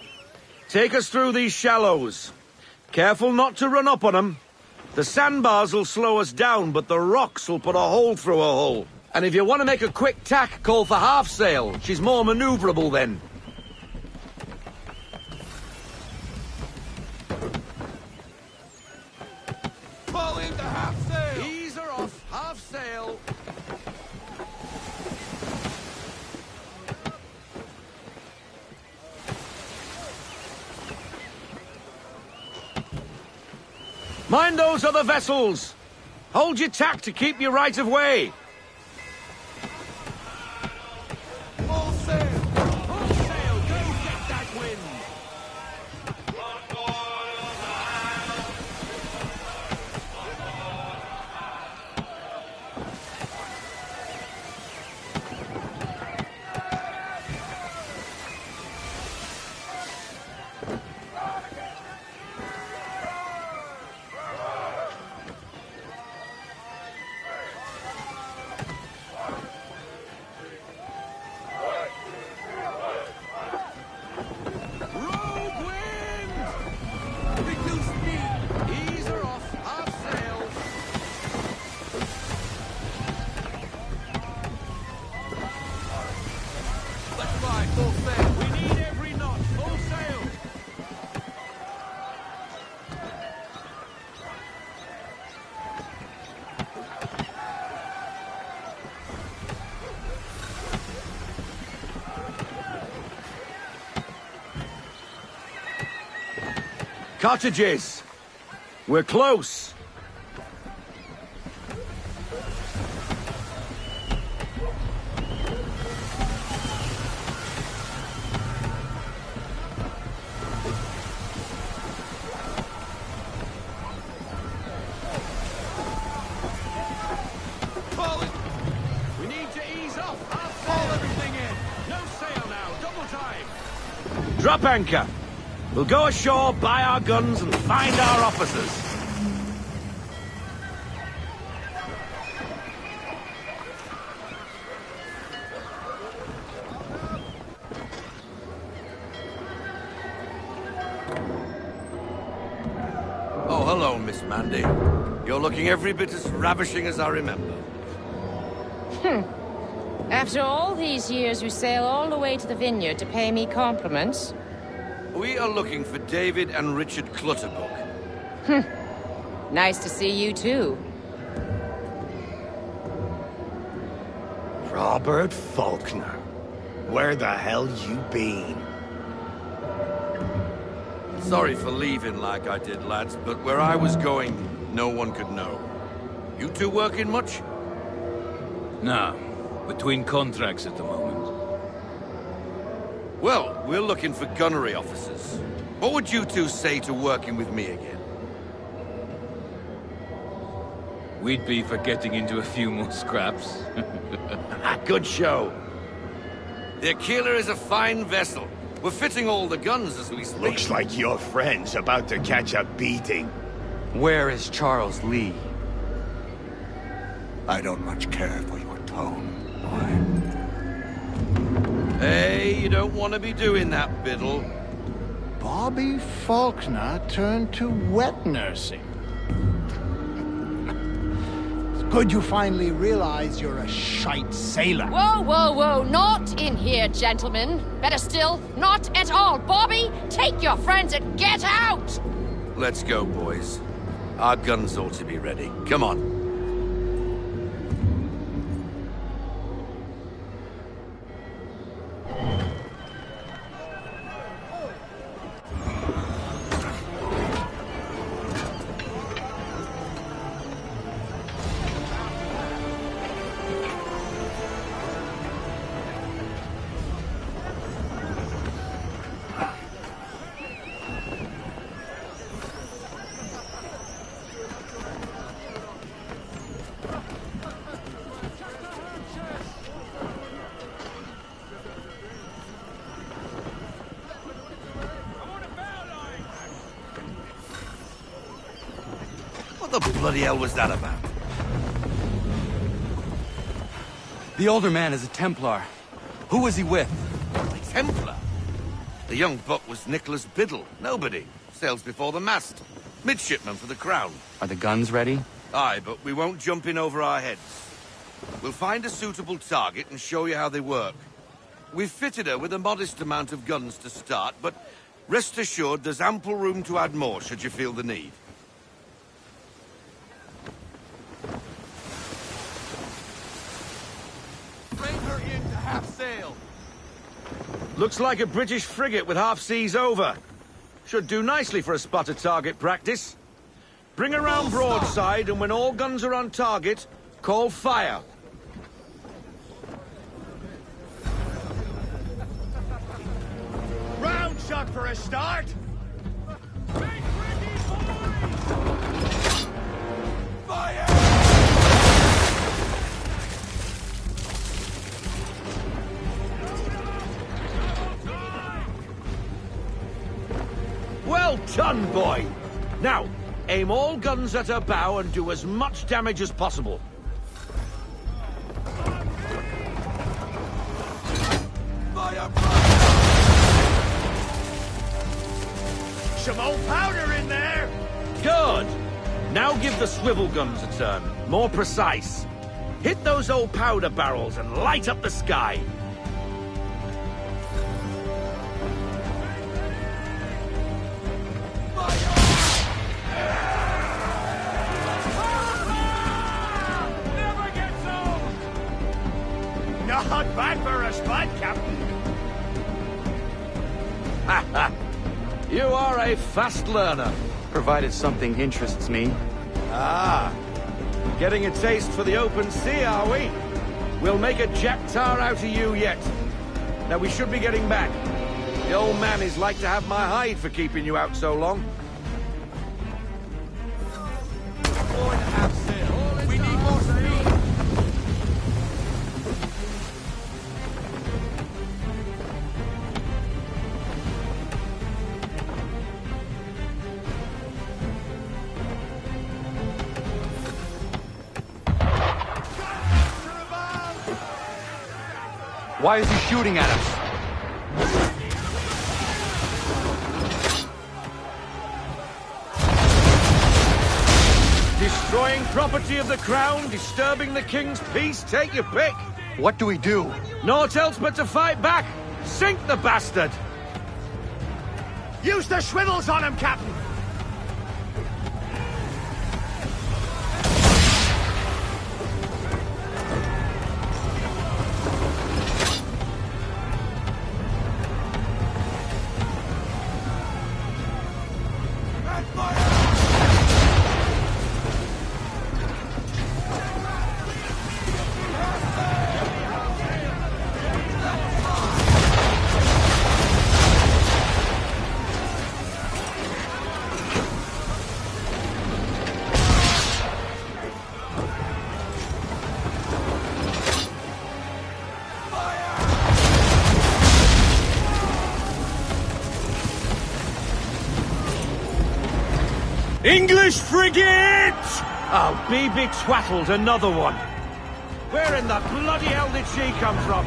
take us through these shallows. Careful not to run up on them. The sandbars will slow us down, but the rocks will put a hole through a hull. And if you want to make a quick tack, call for half sail. She's more maneuverable then. Pull into half sail! Ease her off, half sail. Mind those other vessels! Hold your tack to keep your right of way! Full sail! Full sail! Go get that wind! Cottages! We're close! We need to ease off. Haul everything in. No sail now. Double time. Drop anchor! We'll go ashore, buy our guns, and find our officers. Oh, hello, Miss Mandy. You're looking every bit as ravishing as I remember. After all these years, you sail all the way to the vineyard to pay me compliments? We are looking for David and Richard Clutterbuck. Nice to see you, too. Robert Faulkner. Where the hell you been? Sorry for leaving like I did, lads, but where I was going, no one could know. You two working much? No. Between contracts at the moment. Well, we're looking for gunnery officers. What would you two say to working with me again? We'd be for getting into a few more scraps. Good show. The Aquila is a fine vessel. We're fitting all the guns as we speak. Looks like your friend's about to catch a beating. Where is Charles Lee? I don't much care for your tone, boy. Hey, you don't want to be doing that, Biddle. Bobby Faulkner turned to wet nursing. It's good you finally realize you're a shite sailor. Whoa, whoa, whoa, not in here, gentlemen. Better still, not at all. Bobby, take your friends and get out! Let's go, boys. Our guns ought to be ready. Come on. What the bloody hell was that about? The older man is a Templar. Who was he with? A Templar? The young buck was Nicholas Biddle. Nobody. Sails before the mast. Midshipman for the Crown. Are the guns ready? Aye, but we won't jump in over our heads. We'll find a suitable target and show you how they work. We've fitted her with a modest amount of guns to start, but rest assured there's ample room to add more should you feel the need. Bring her in to half sail. Looks like a British frigate with half seas over. Should do nicely for a spotter target practice. Bring around broadside, and when all guns are on target, call fire. Round shot for a start. Well done, boy! Now, aim all guns at her bow and do as much damage as possible. Some old powder in there. Good! Now give the swivel guns a turn. More precise. Hit those old powder barrels and light up the sky. Not bad for a spud, Captain. Ha ha! You are a fast learner. Provided something interests me. Ah, getting a taste for the open sea, are we? We'll make a jack tar out of you yet. Now we should be getting back. The old man is like to have my hide for keeping you out so long. Aboard half sail. We need more speed. Why is he shooting at us? Destroying property of the Crown, disturbing the King's peace, take your pick. What do we do? Naught else but to fight back. Sink the bastard. Use the swivels on him, Captain. English frigate! I'll be betwattled, another one. Where in the bloody hell did she come from?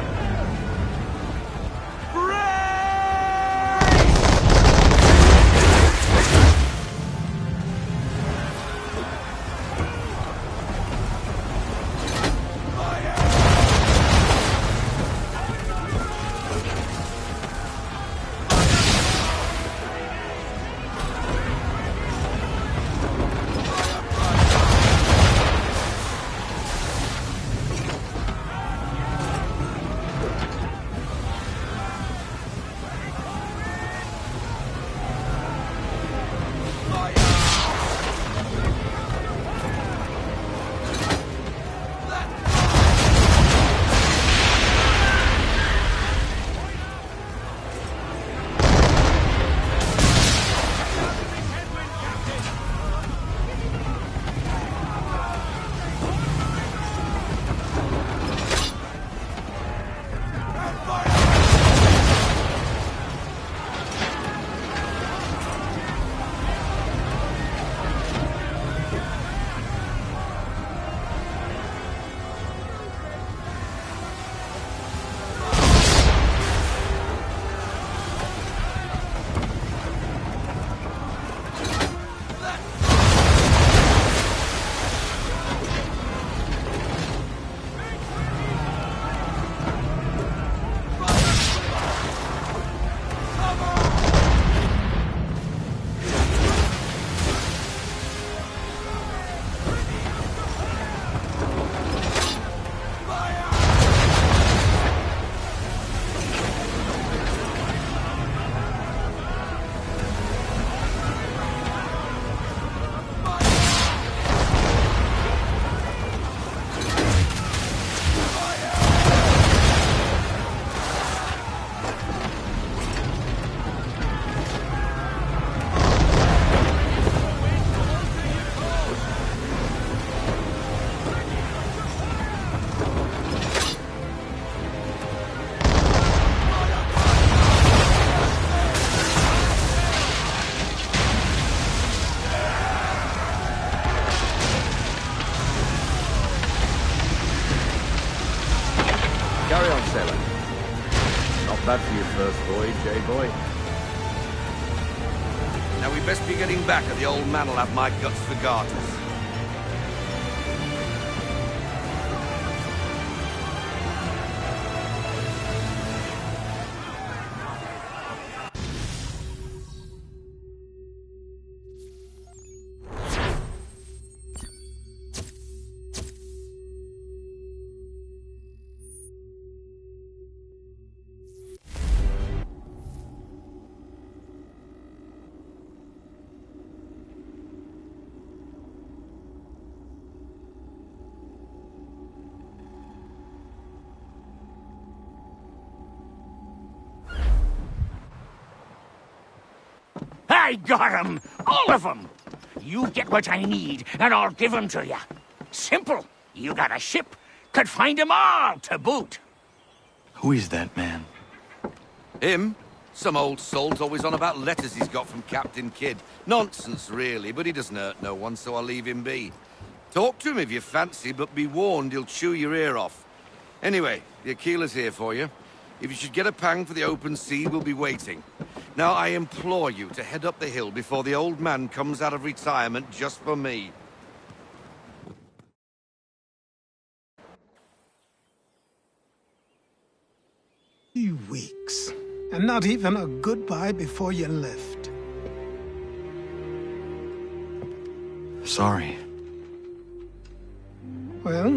bad for your first voyage, eh, boy? Now we best be getting back, or the old man'll have my guts for garters. I got 'em! All of 'em! You get what I need, and I'll give 'em to you. Simple. You got a ship, could find 'em all to boot. Who is that man? Him? Some old salt always on about letters he's got from Captain Kidd. Nonsense, really, but he doesn't hurt no one, so I'll leave him be. Talk to him if you fancy, but be warned he'll chew your ear off. Anyway, the Aquila's here for you. If you should get a pang for the open sea, we'll be waiting. Now, I implore you to head up the hill before the old man comes out of retirement just for me. 3 weeks, and not even a goodbye before you left. Sorry. Well,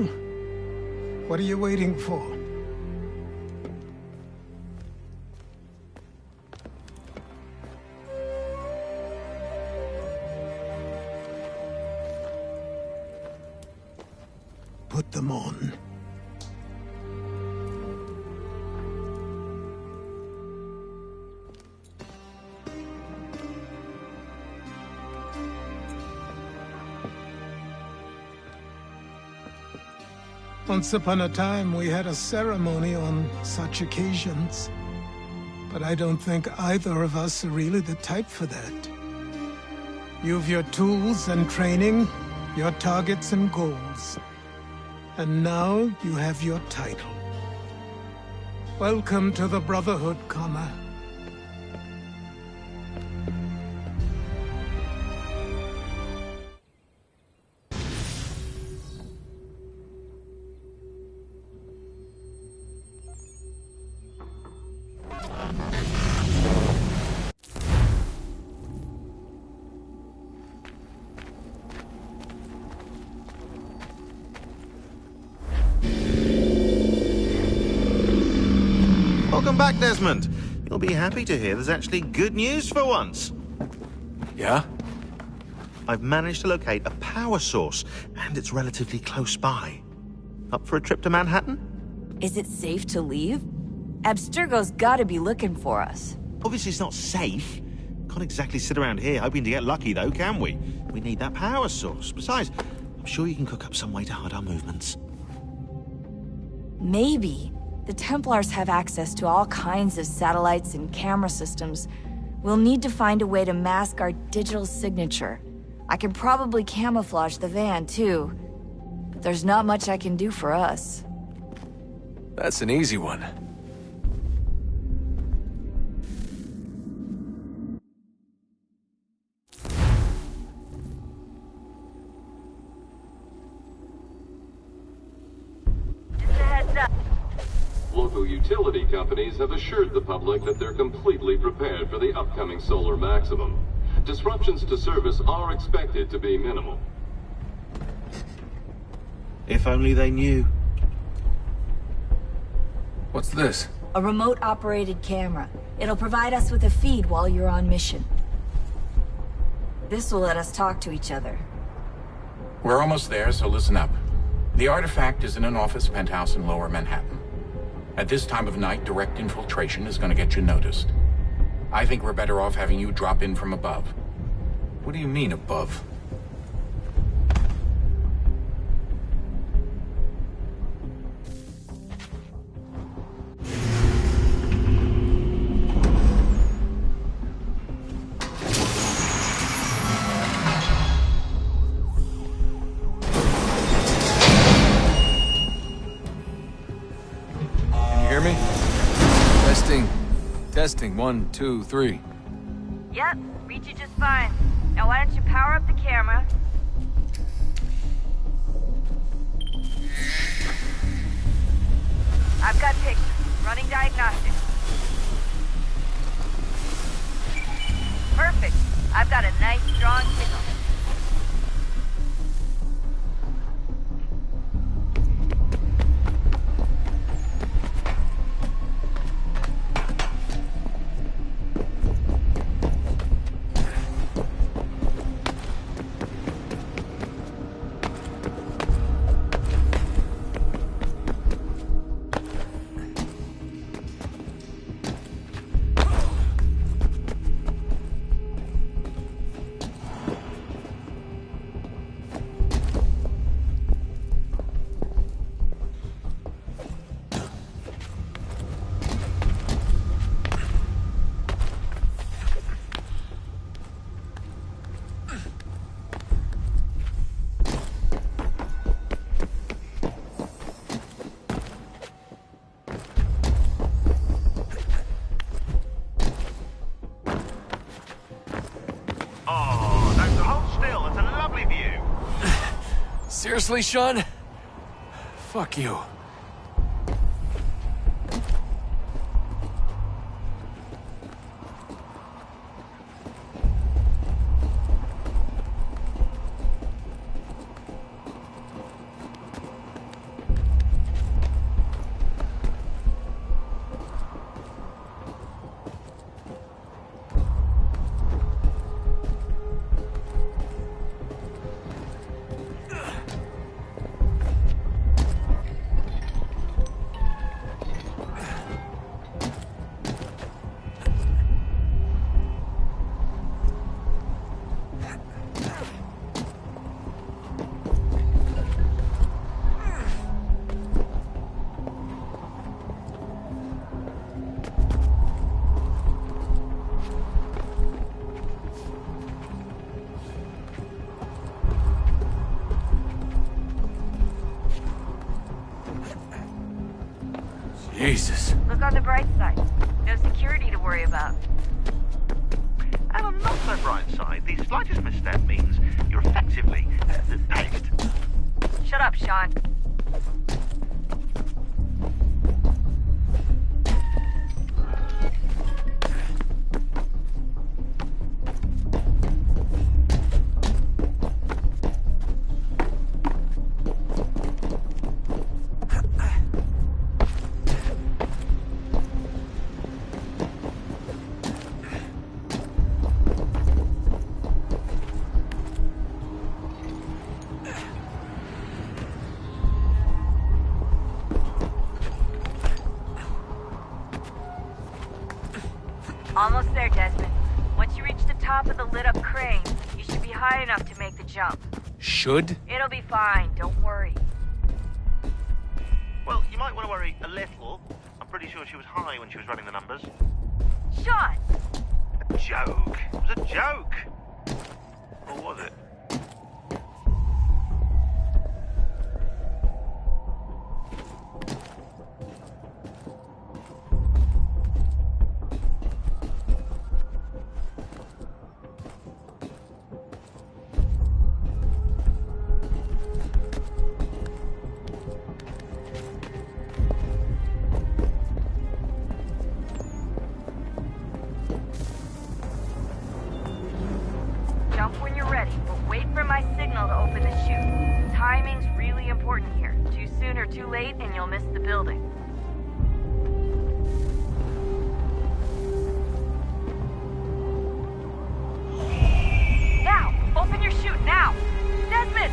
what are you waiting for? Put them on. Once upon a time, we had a ceremony on such occasions. But I don't think either of us are really the type for that. You've your tools and training, your targets and goals. And now you have your title. Welcome to the Brotherhood, Connor. Welcome back, Desmond. You'll be happy to hear there's actually good news for once. Yeah? I've managed to locate a power source, and it's relatively close by. Up for a trip to Manhattan? Is it safe to leave? Abstergo's gotta be looking for us. Obviously it's not safe. Can't exactly sit around here hoping to get lucky, though, can we? We need that power source. Besides, I'm sure you can cook up some way to hide our movements. Maybe. The Templars have access to all kinds of satellites and camera systems. We'll need to find a way to mask our digital signature. I can probably camouflage the van, too. But there's not much I can do for us. That's an easy one. Local utility companies have assured the public that they're completely prepared for the upcoming solar maximum. Disruptions to service are expected to be minimal. If only they knew. What's this? A remote-operated camera. It'll provide us with a feed while you're on mission. This will let us talk to each other. We're almost there, so listen up. The artifact is in an office penthouse in Lower Manhattan. At this time of night, direct infiltration is going to get you noticed. I think we're better off having you drop in from above. What do you mean, above? Can you hear me? Testing. Testing, 1, 2, 3. Yep, read you just fine. Now why don't you power up the camera? I've got pictures. Running diagnostics. Perfect. I've got a nice, strong signal. Seriously, Sean? Fuck you. Jesus. Look on the bright side. No security to worry about. And on the not so bright side, the slightest misstep means you're effectively paid. Shut up, Sean. Almost there, Desmond. Once you reach the top of the lit-up crane, you should be high enough to make the jump. Should? It'll be fine, don't worry. Well, you might want to worry a little. I'm pretty sure she was high when she was running the numbers. Sean! A joke. It was a joke. Or was it? Jump when you're ready, but wait for my signal to open the chute. Timing's really important here. Too soon or too late, and you'll miss the building. Now! Open your chute, now! Desmond!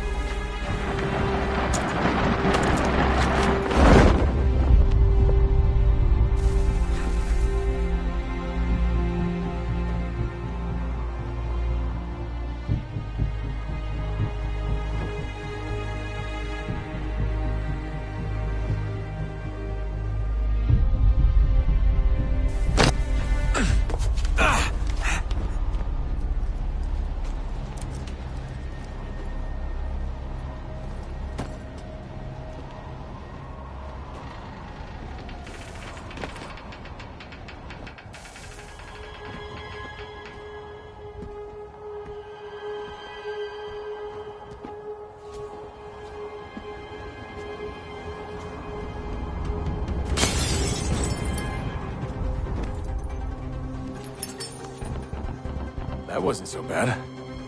That wasn't so bad.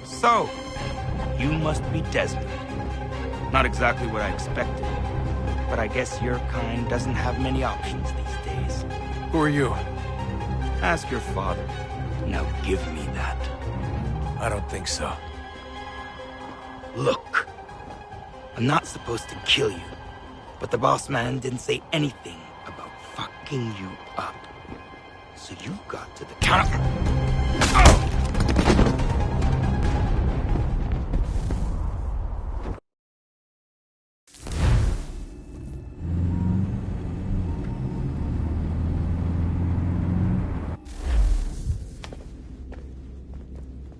So, you must be Desmond. Not exactly what I expected, but I guess your kind doesn't have many options these days. Who are you? Ask your father. Now give me that. I don't think so. Look, I'm not supposed to kill you, but the boss man didn't say anything about fucking you up. So you got to the counter.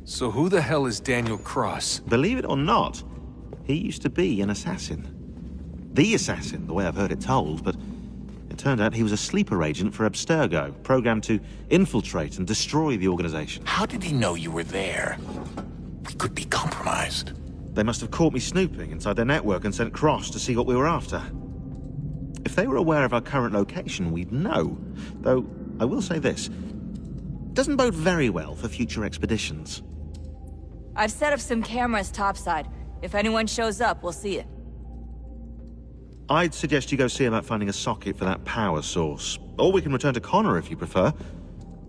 So who the hell is Daniel Cross? Believe it or not, he used to be an assassin. The assassin, the way I've heard it told, but it turned out he was a sleeper agent for Abstergo, programmed to infiltrate and destroy the organization. How did he know you were there? We could be compromised. They must have caught me snooping inside their network and sent Cross to see what we were after. If they were aware of our current location, we'd know. Though, I will say this. It doesn't bode very well for future expeditions. I've set up some cameras topside. If anyone shows up, we'll see it. I'd suggest you go see about finding a socket for that power source. Or we can return to Connor if you prefer.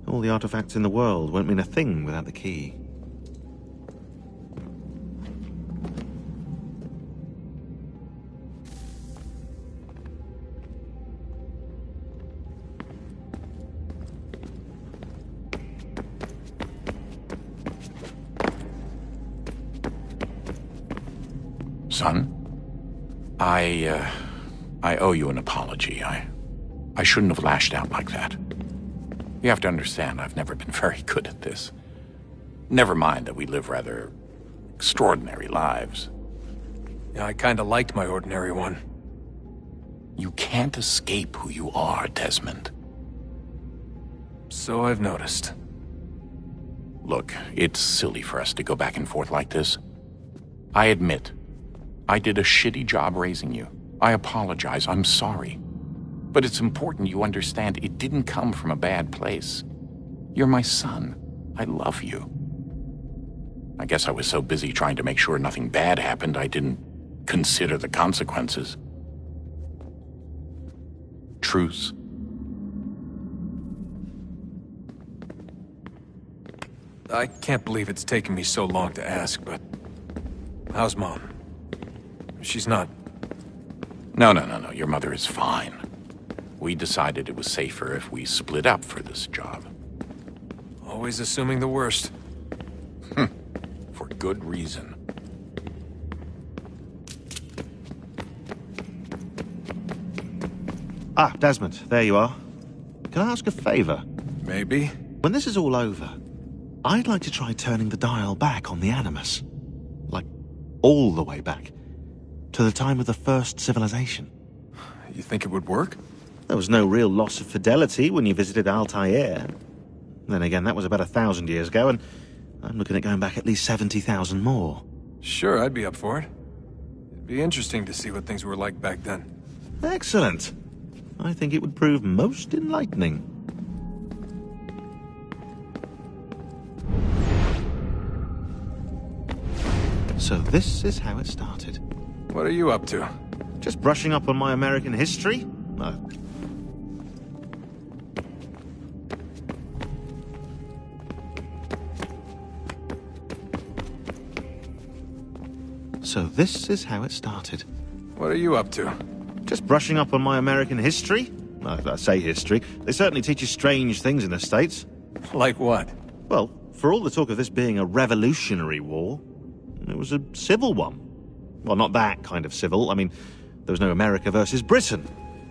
All the artifacts in the world won't mean a thing without the key. Son, I owe you an apology. I shouldn't have lashed out like that. You have to understand, I've never been very good at this. Never mind that we live rather extraordinary lives. Yeah, I kinda liked my ordinary one. You can't escape who you are, Desmond. So I've noticed. Look, it's silly for us to go back and forth like this. I admit, I did a shitty job raising you. I apologize, I'm sorry. But it's important you understand it didn't come from a bad place. You're my son. I love you. I guess I was so busy trying to make sure nothing bad happened, I didn't consider the consequences. Truce. I can't believe it's taken me so long to ask, but... how's Mom? She's not... No. Your mother is fine. We decided it was safer if we split up for this job. Always assuming the worst. For good reason. Ah, Desmond, there you are. Can I ask a favor? Maybe. When this is all over, I'd like to try turning the dial back on the Animus. Like, all the way back. To the time of the first civilization. You think it would work? There was no real loss of fidelity when you visited Altair. Then again, that was about 1,000 years ago, and I'm looking at going back at least 70,000 more. Sure, I'd be up for it. It'd be interesting to see what things were like back then. Excellent. I think it would prove most enlightening. So this is how it started. What are you up to? Just brushing up on my American history? No. So this is how it started. What are you up to? Just brushing up on my American history? I say history. They certainly teach you strange things in the States. Like what? Well, for all the talk of this being a revolutionary war, it was a civil one. Well, not that kind of civil. I mean, there was no America versus Britain.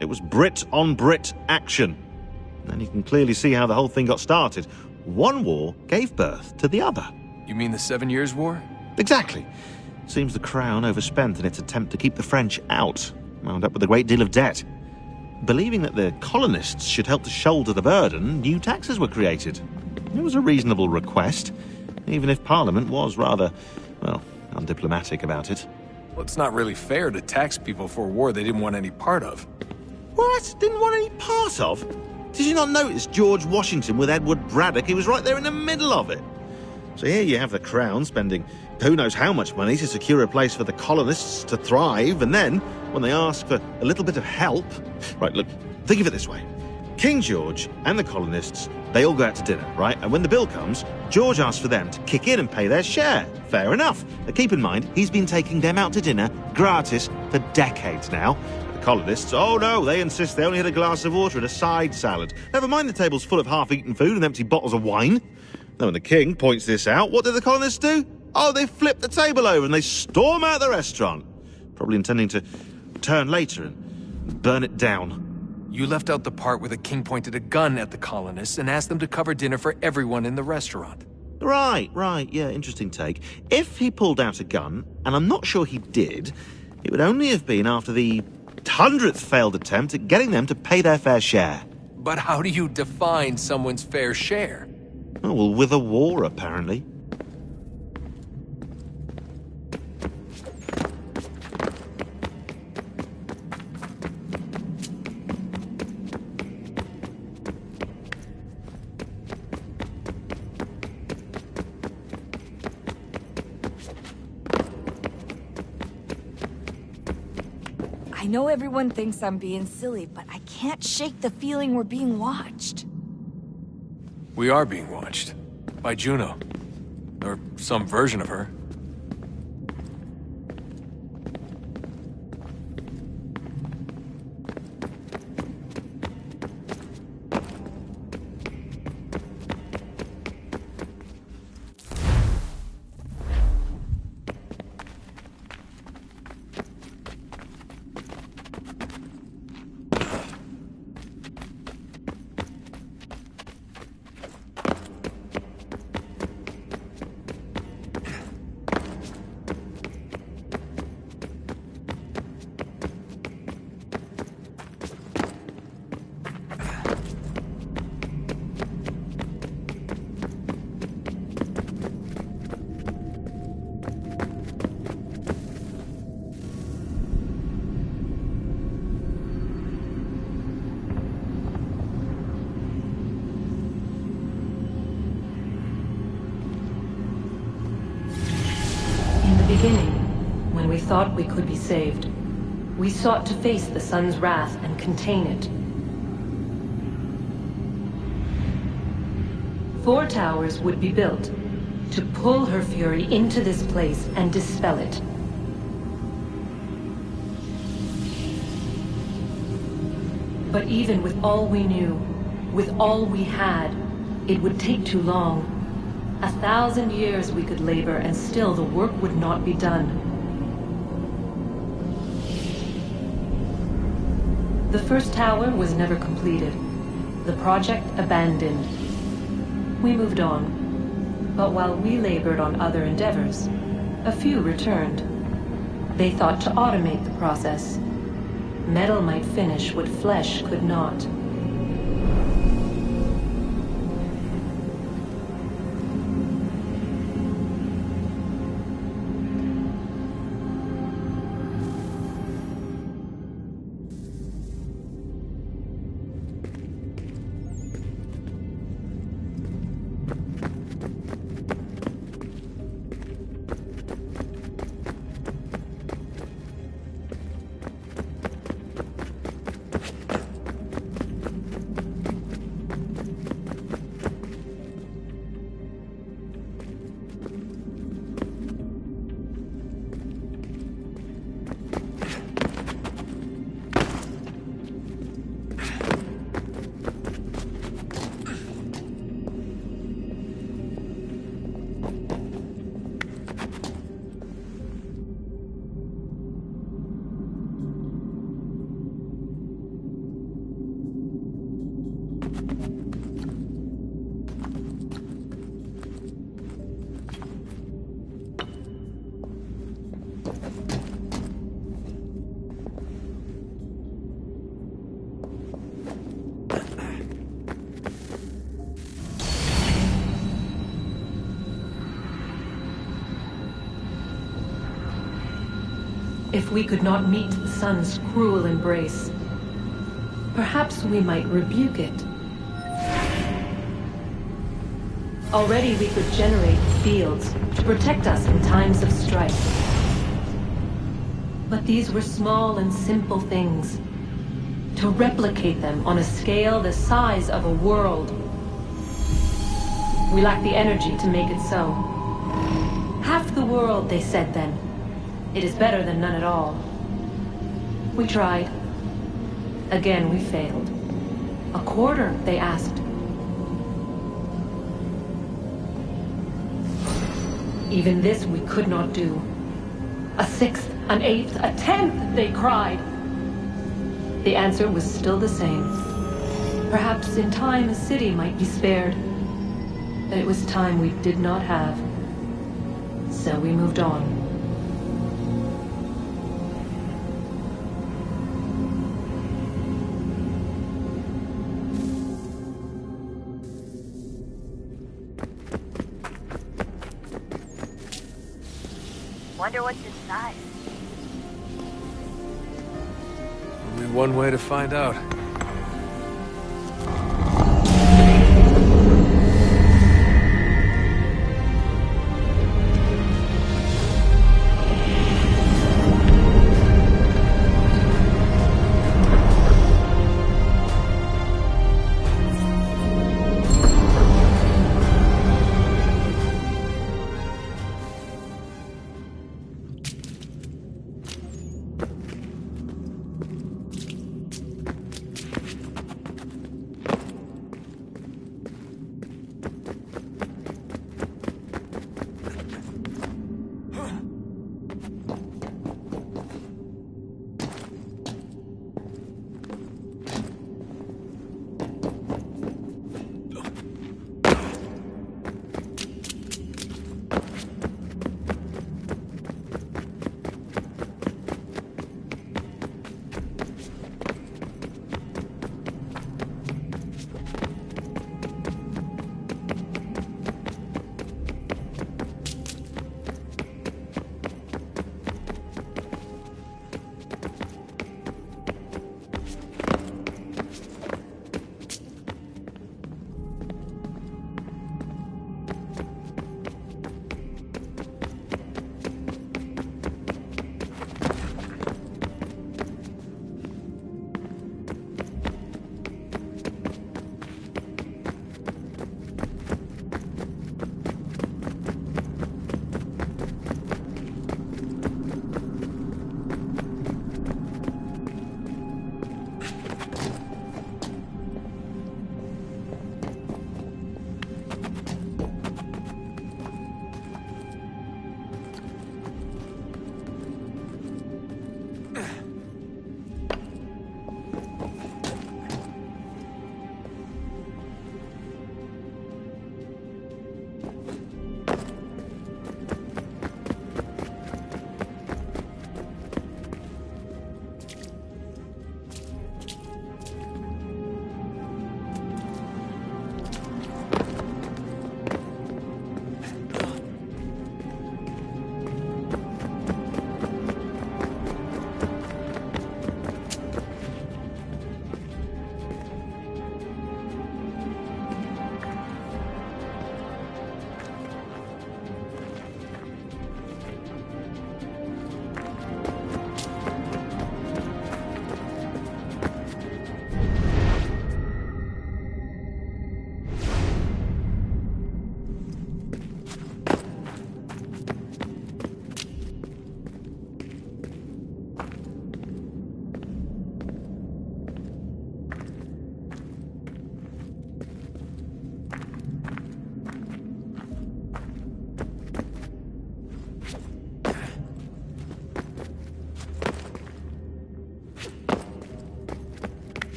It was Brit on Brit action. And you can clearly see how the whole thing got started. One war gave birth to the other. You mean the 7 Years' War? Exactly. Seems the Crown overspent in its attempt to keep the French out, wound up with a great deal of debt. Believing that the colonists should help to shoulder the burden, new taxes were created. It was a reasonable request, even if Parliament was rather, well, undiplomatic about it. Well, it's not really fair to tax people for a war they didn't want any part of. What? Didn't want any part of? Did you not notice George Washington with Edward Braddock? He was right there in the middle of it. So here you have the Crown spending who knows how much money to secure a place for the colonists to thrive, and then, when they ask for a little bit of help... Right, look, think of it this way. King George and the colonists, they all go out to dinner, right? And when the bill comes, George asks for them to kick in and pay their share. Fair enough. But keep in mind, he's been taking them out to dinner gratis for decades now. The colonists, oh no, they insist they only had a glass of water and a side salad. Never mind the table's full of half-eaten food and empty bottles of wine. Now, when the king points this out, what do the colonists do? Oh, they flip the table over and they storm out the restaurant. Probably intending to return later and burn it down. You left out the part where the king pointed a gun at the colonists and asked them to cover dinner for everyone in the restaurant. Right, yeah, interesting take. If he pulled out a gun, and I'm not sure he did, it would only have been after the 100th failed attempt at getting them to pay their fair share. But how do you define someone's fair share? Oh, well, with a war, apparently. I know everyone thinks I'm being silly, but I can't shake the feeling we're being watched. We are being watched. By Juno. Or some version of her. When we thought we could be saved, we sought to face the sun's wrath and contain it. 4 towers would be built to pull her fury into this place and dispel it. But even with all we knew, with all we had, it would take too long. 1,000 years we could labor and still the work would not be done. The first tower was never completed. The project abandoned. We moved on. But while we labored on other endeavors, a few returned. They thought to automate the process. Metal might finish what flesh could not. If we could not meet the sun's cruel embrace, perhaps we might rebuke it. Already we could generate fields to protect us in times of strife. But these were small and simple things. To replicate them on a scale the size of a world. We lack the energy to make it so. Half the world, they said then. It is better than none at all. We tried. Again, we failed. A quarter, they asked. Even this we could not do. A sixth, an eighth, a tenth, they cried. The answer was still the same. Perhaps in time a city might be spared. But it was time we did not have. So we moved on. Wonder what's inside. Only one way to find out.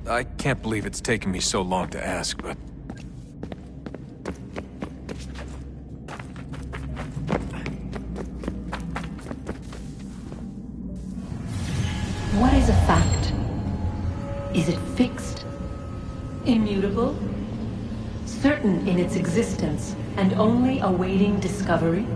I can't believe it's taken me so long to ask, but... fact? Is it fixed? Immutable? Certain in its existence, and only awaiting discovery?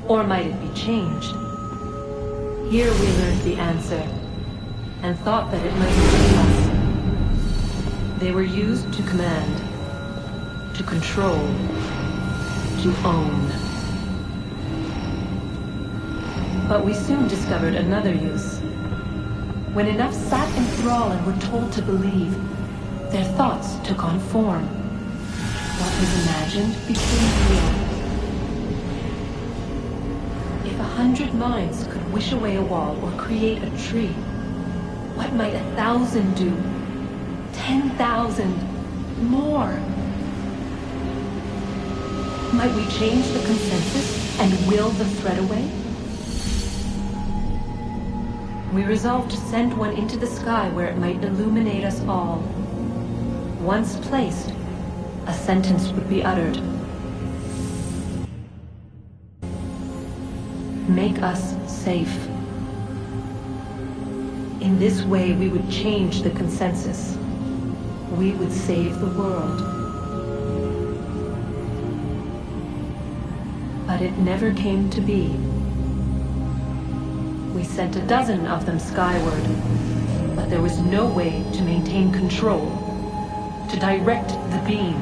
Or might it be changed? Here we learned the answer, and thought that it might save us. They were used to command, to control, to own. But we soon discovered another use. When enough sat in thrall and were told to believe, their thoughts took on form. What was imagined became real. If 100 minds could wish away a wall or create a tree, what might 1,000 do? 10,000? More? Might we change the consensus and will the thread away? We resolved to send one into the sky where it might illuminate us all. Once placed, a sentence would be uttered. Make us safe. In this way, we would change the consensus. We would save the world. But it never came to be. We sent a dozen of them skyward, but there was no way to maintain control, to direct the beam,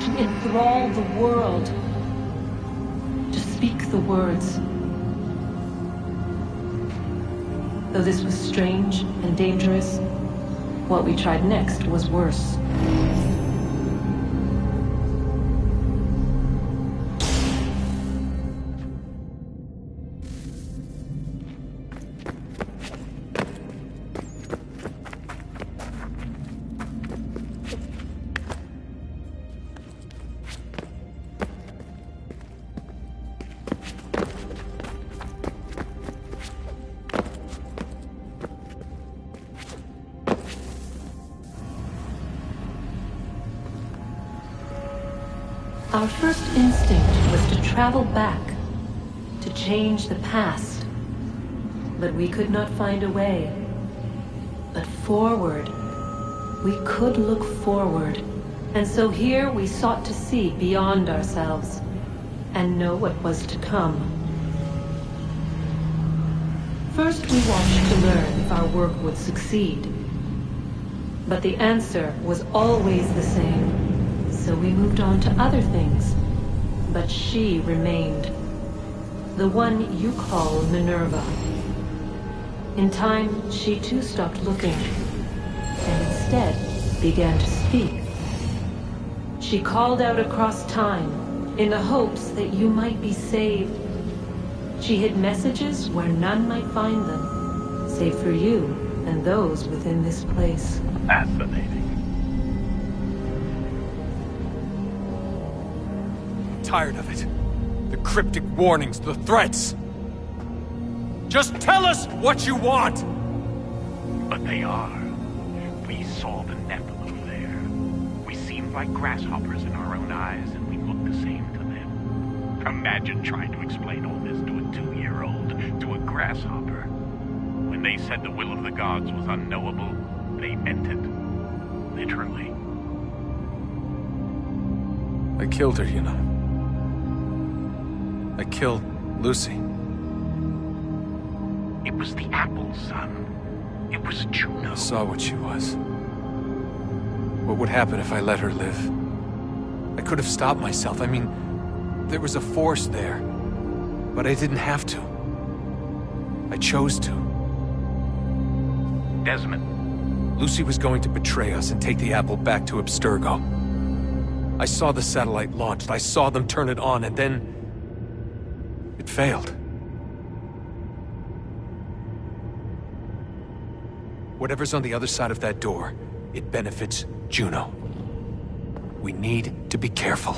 to enthrall the world, to speak the words. Though this was strange and dangerous, what we tried next was worse. Our first instinct was to travel back, to change the past. But we could not find a way. But forward, we could look forward. And so here we sought to see beyond ourselves, and know what was to come. First we watched to learn if our work would succeed. But the answer was always the same. So we moved on to other things, but she remained. The one you call Minerva. In time, she too stopped looking, and instead began to speak. She called out across time, in the hopes that you might be saved. She hid messages where none might find them, save for you and those within this place. Fascinating. Tired of it. The cryptic warnings, the threats. Just tell us what you want! But they are. We saw the Nephilim there. like grasshoppers in our own eyes, and we look the same to them. Imagine trying to explain all this to a 2-year-old, to a grasshopper. When they said the will of the gods was unknowable, they meant it. Literally. I killed her, you know. I killed Lucy. It was the apple, son. It was Juno. I saw what she was. What would happen if I let her live? I could have stopped myself. I mean, there was a force there. But I didn't have to. I chose to. Desmond. Lucy was going to betray us and take the apple back to Abstergo. I saw the satellite launched. I saw them turn it on, and then... it failed. Whatever's on the other side of that door, it benefits Juno. We need to be careful.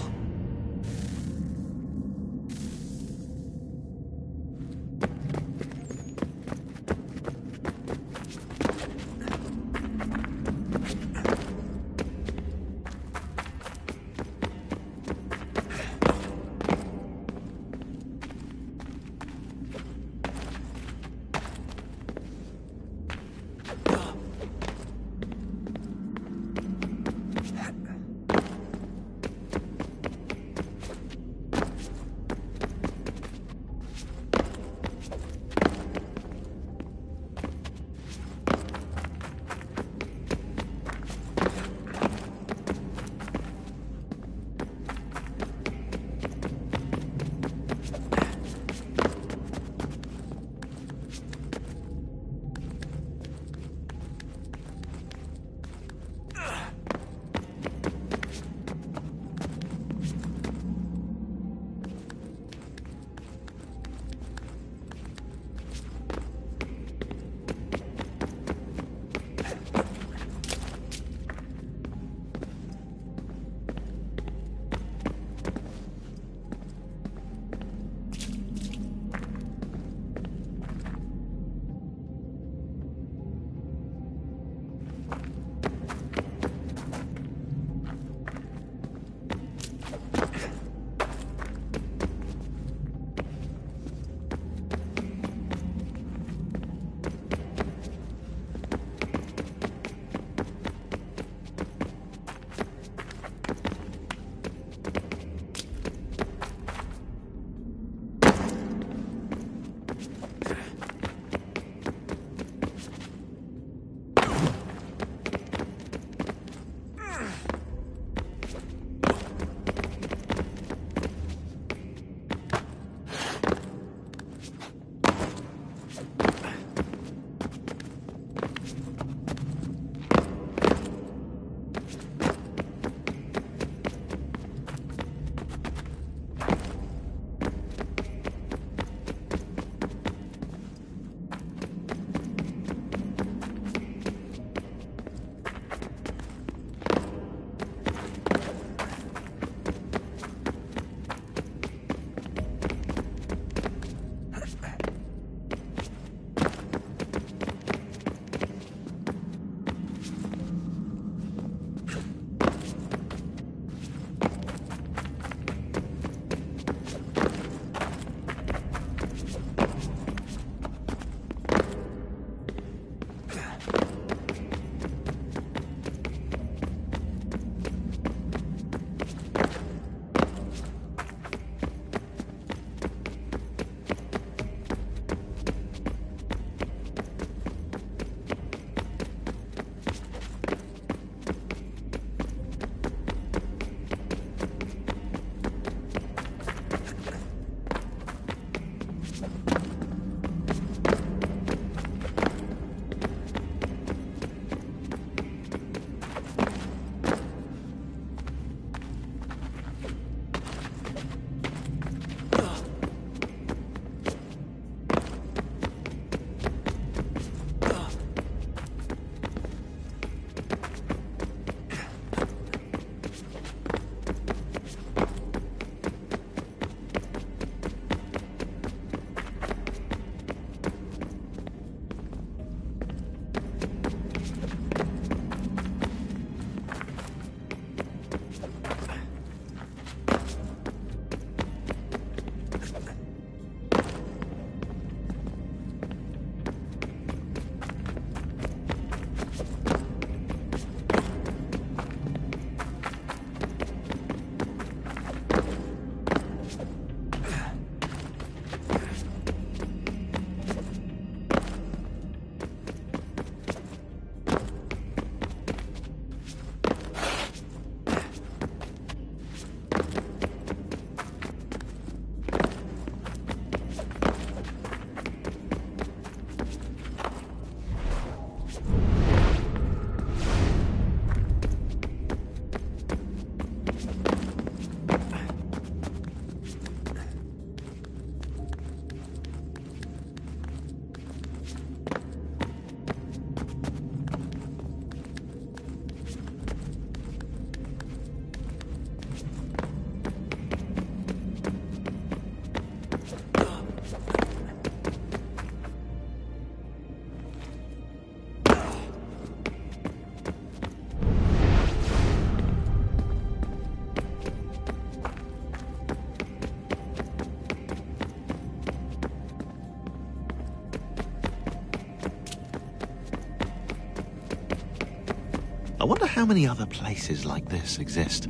wonder how many other places like this exist.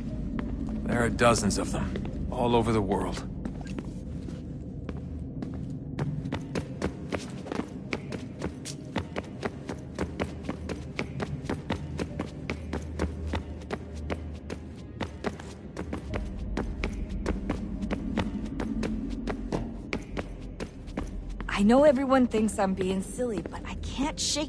There are dozens of them, all over the world. I know everyone thinks I'm being silly, but I can't shake...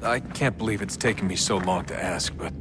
I can't believe it's taken me so long to ask, but...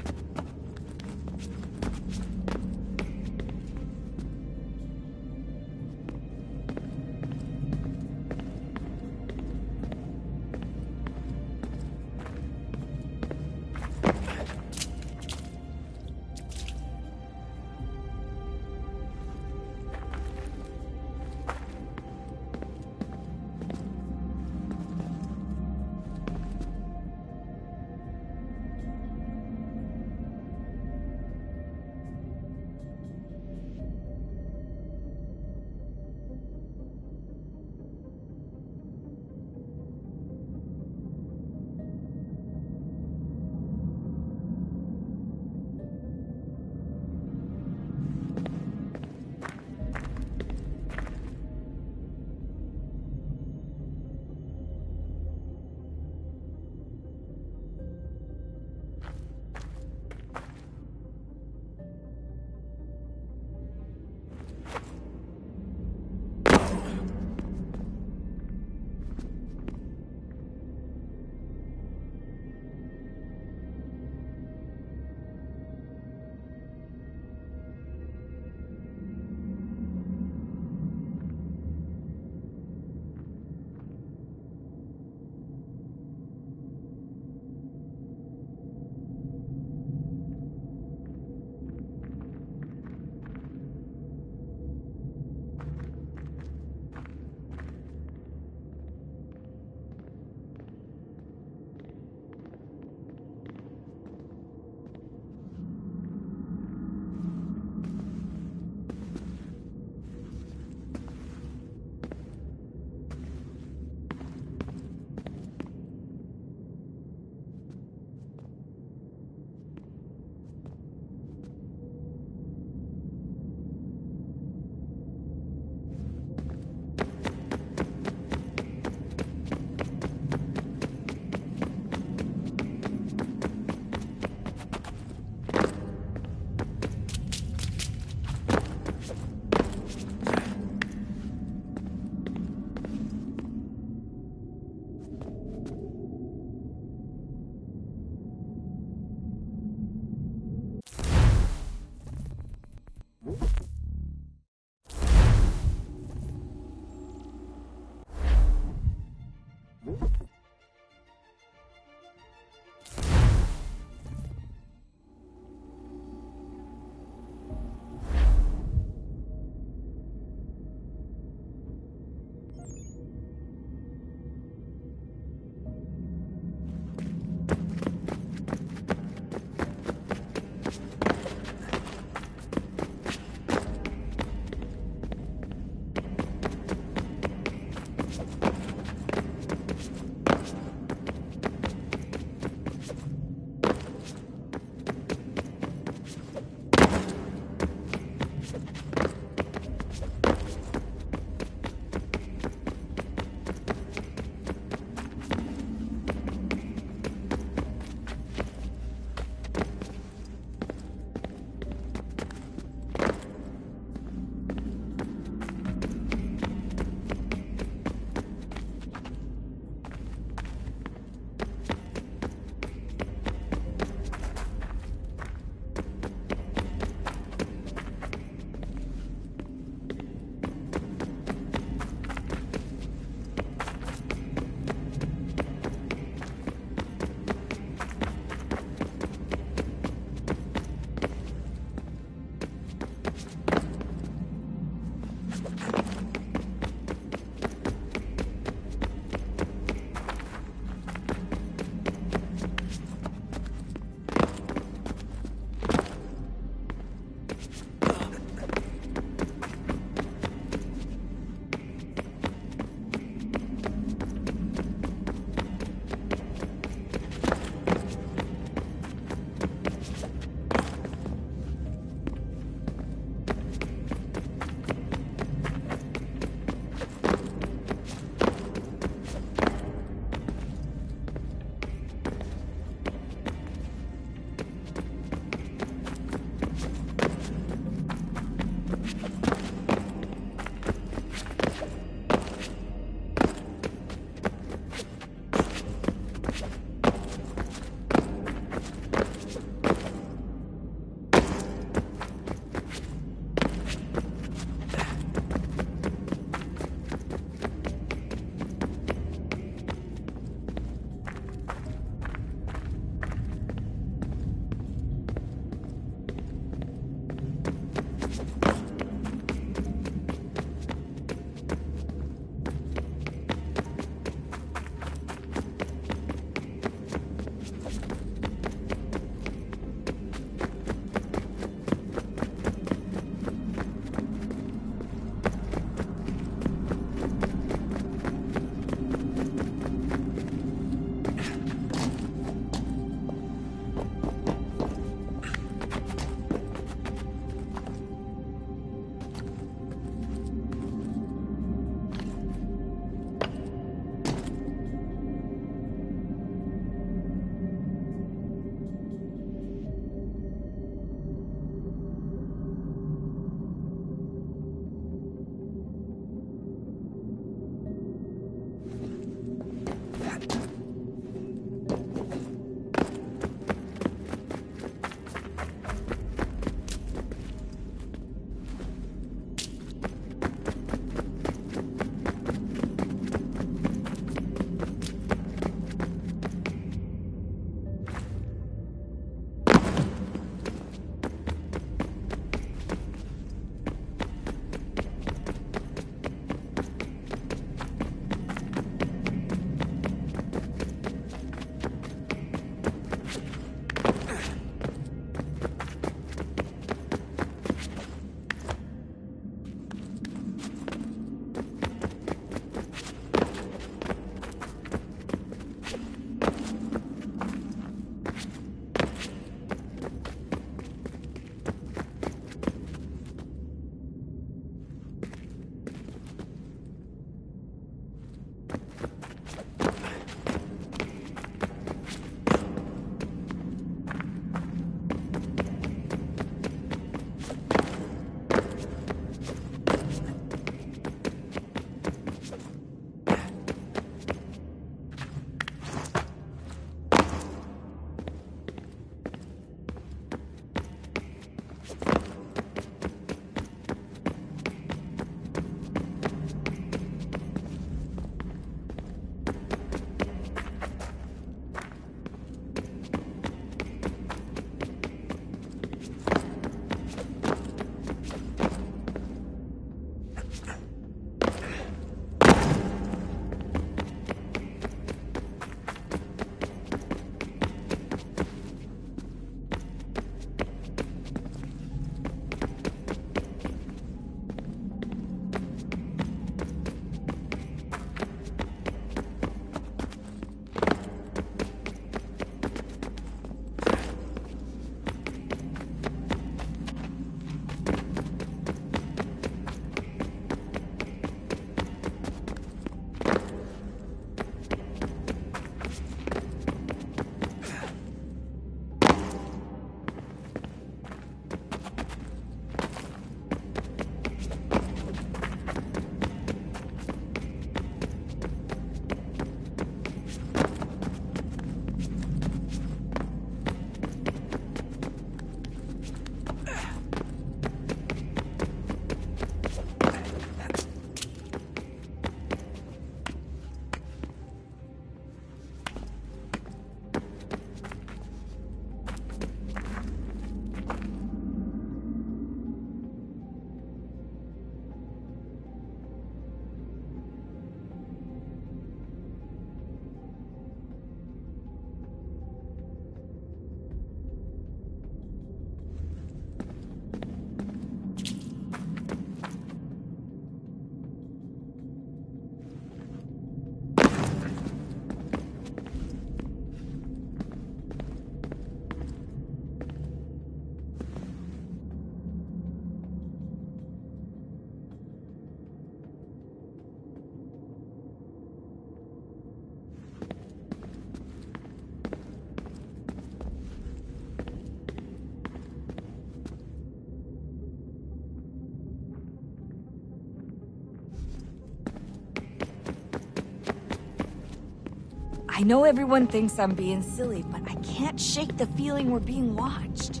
I know everyone thinks I'm being silly, but I can't shake the feeling we're being watched.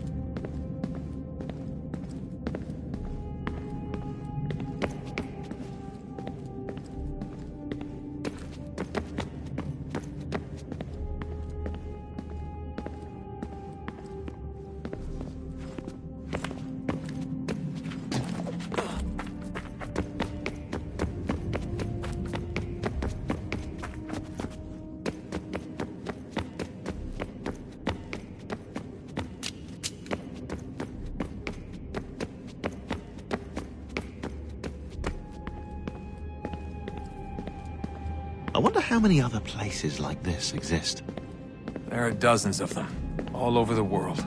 I wonder how many other places like this exist. There are dozens of them, all over the world.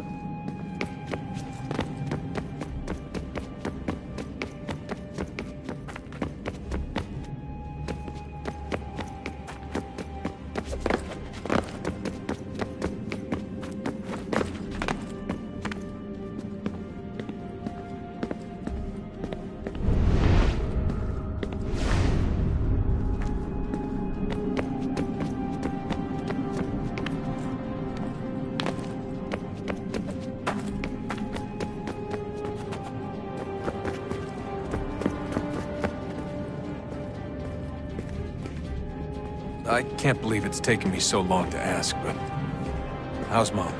I can't believe it's taken me so long to ask, but how's Mom?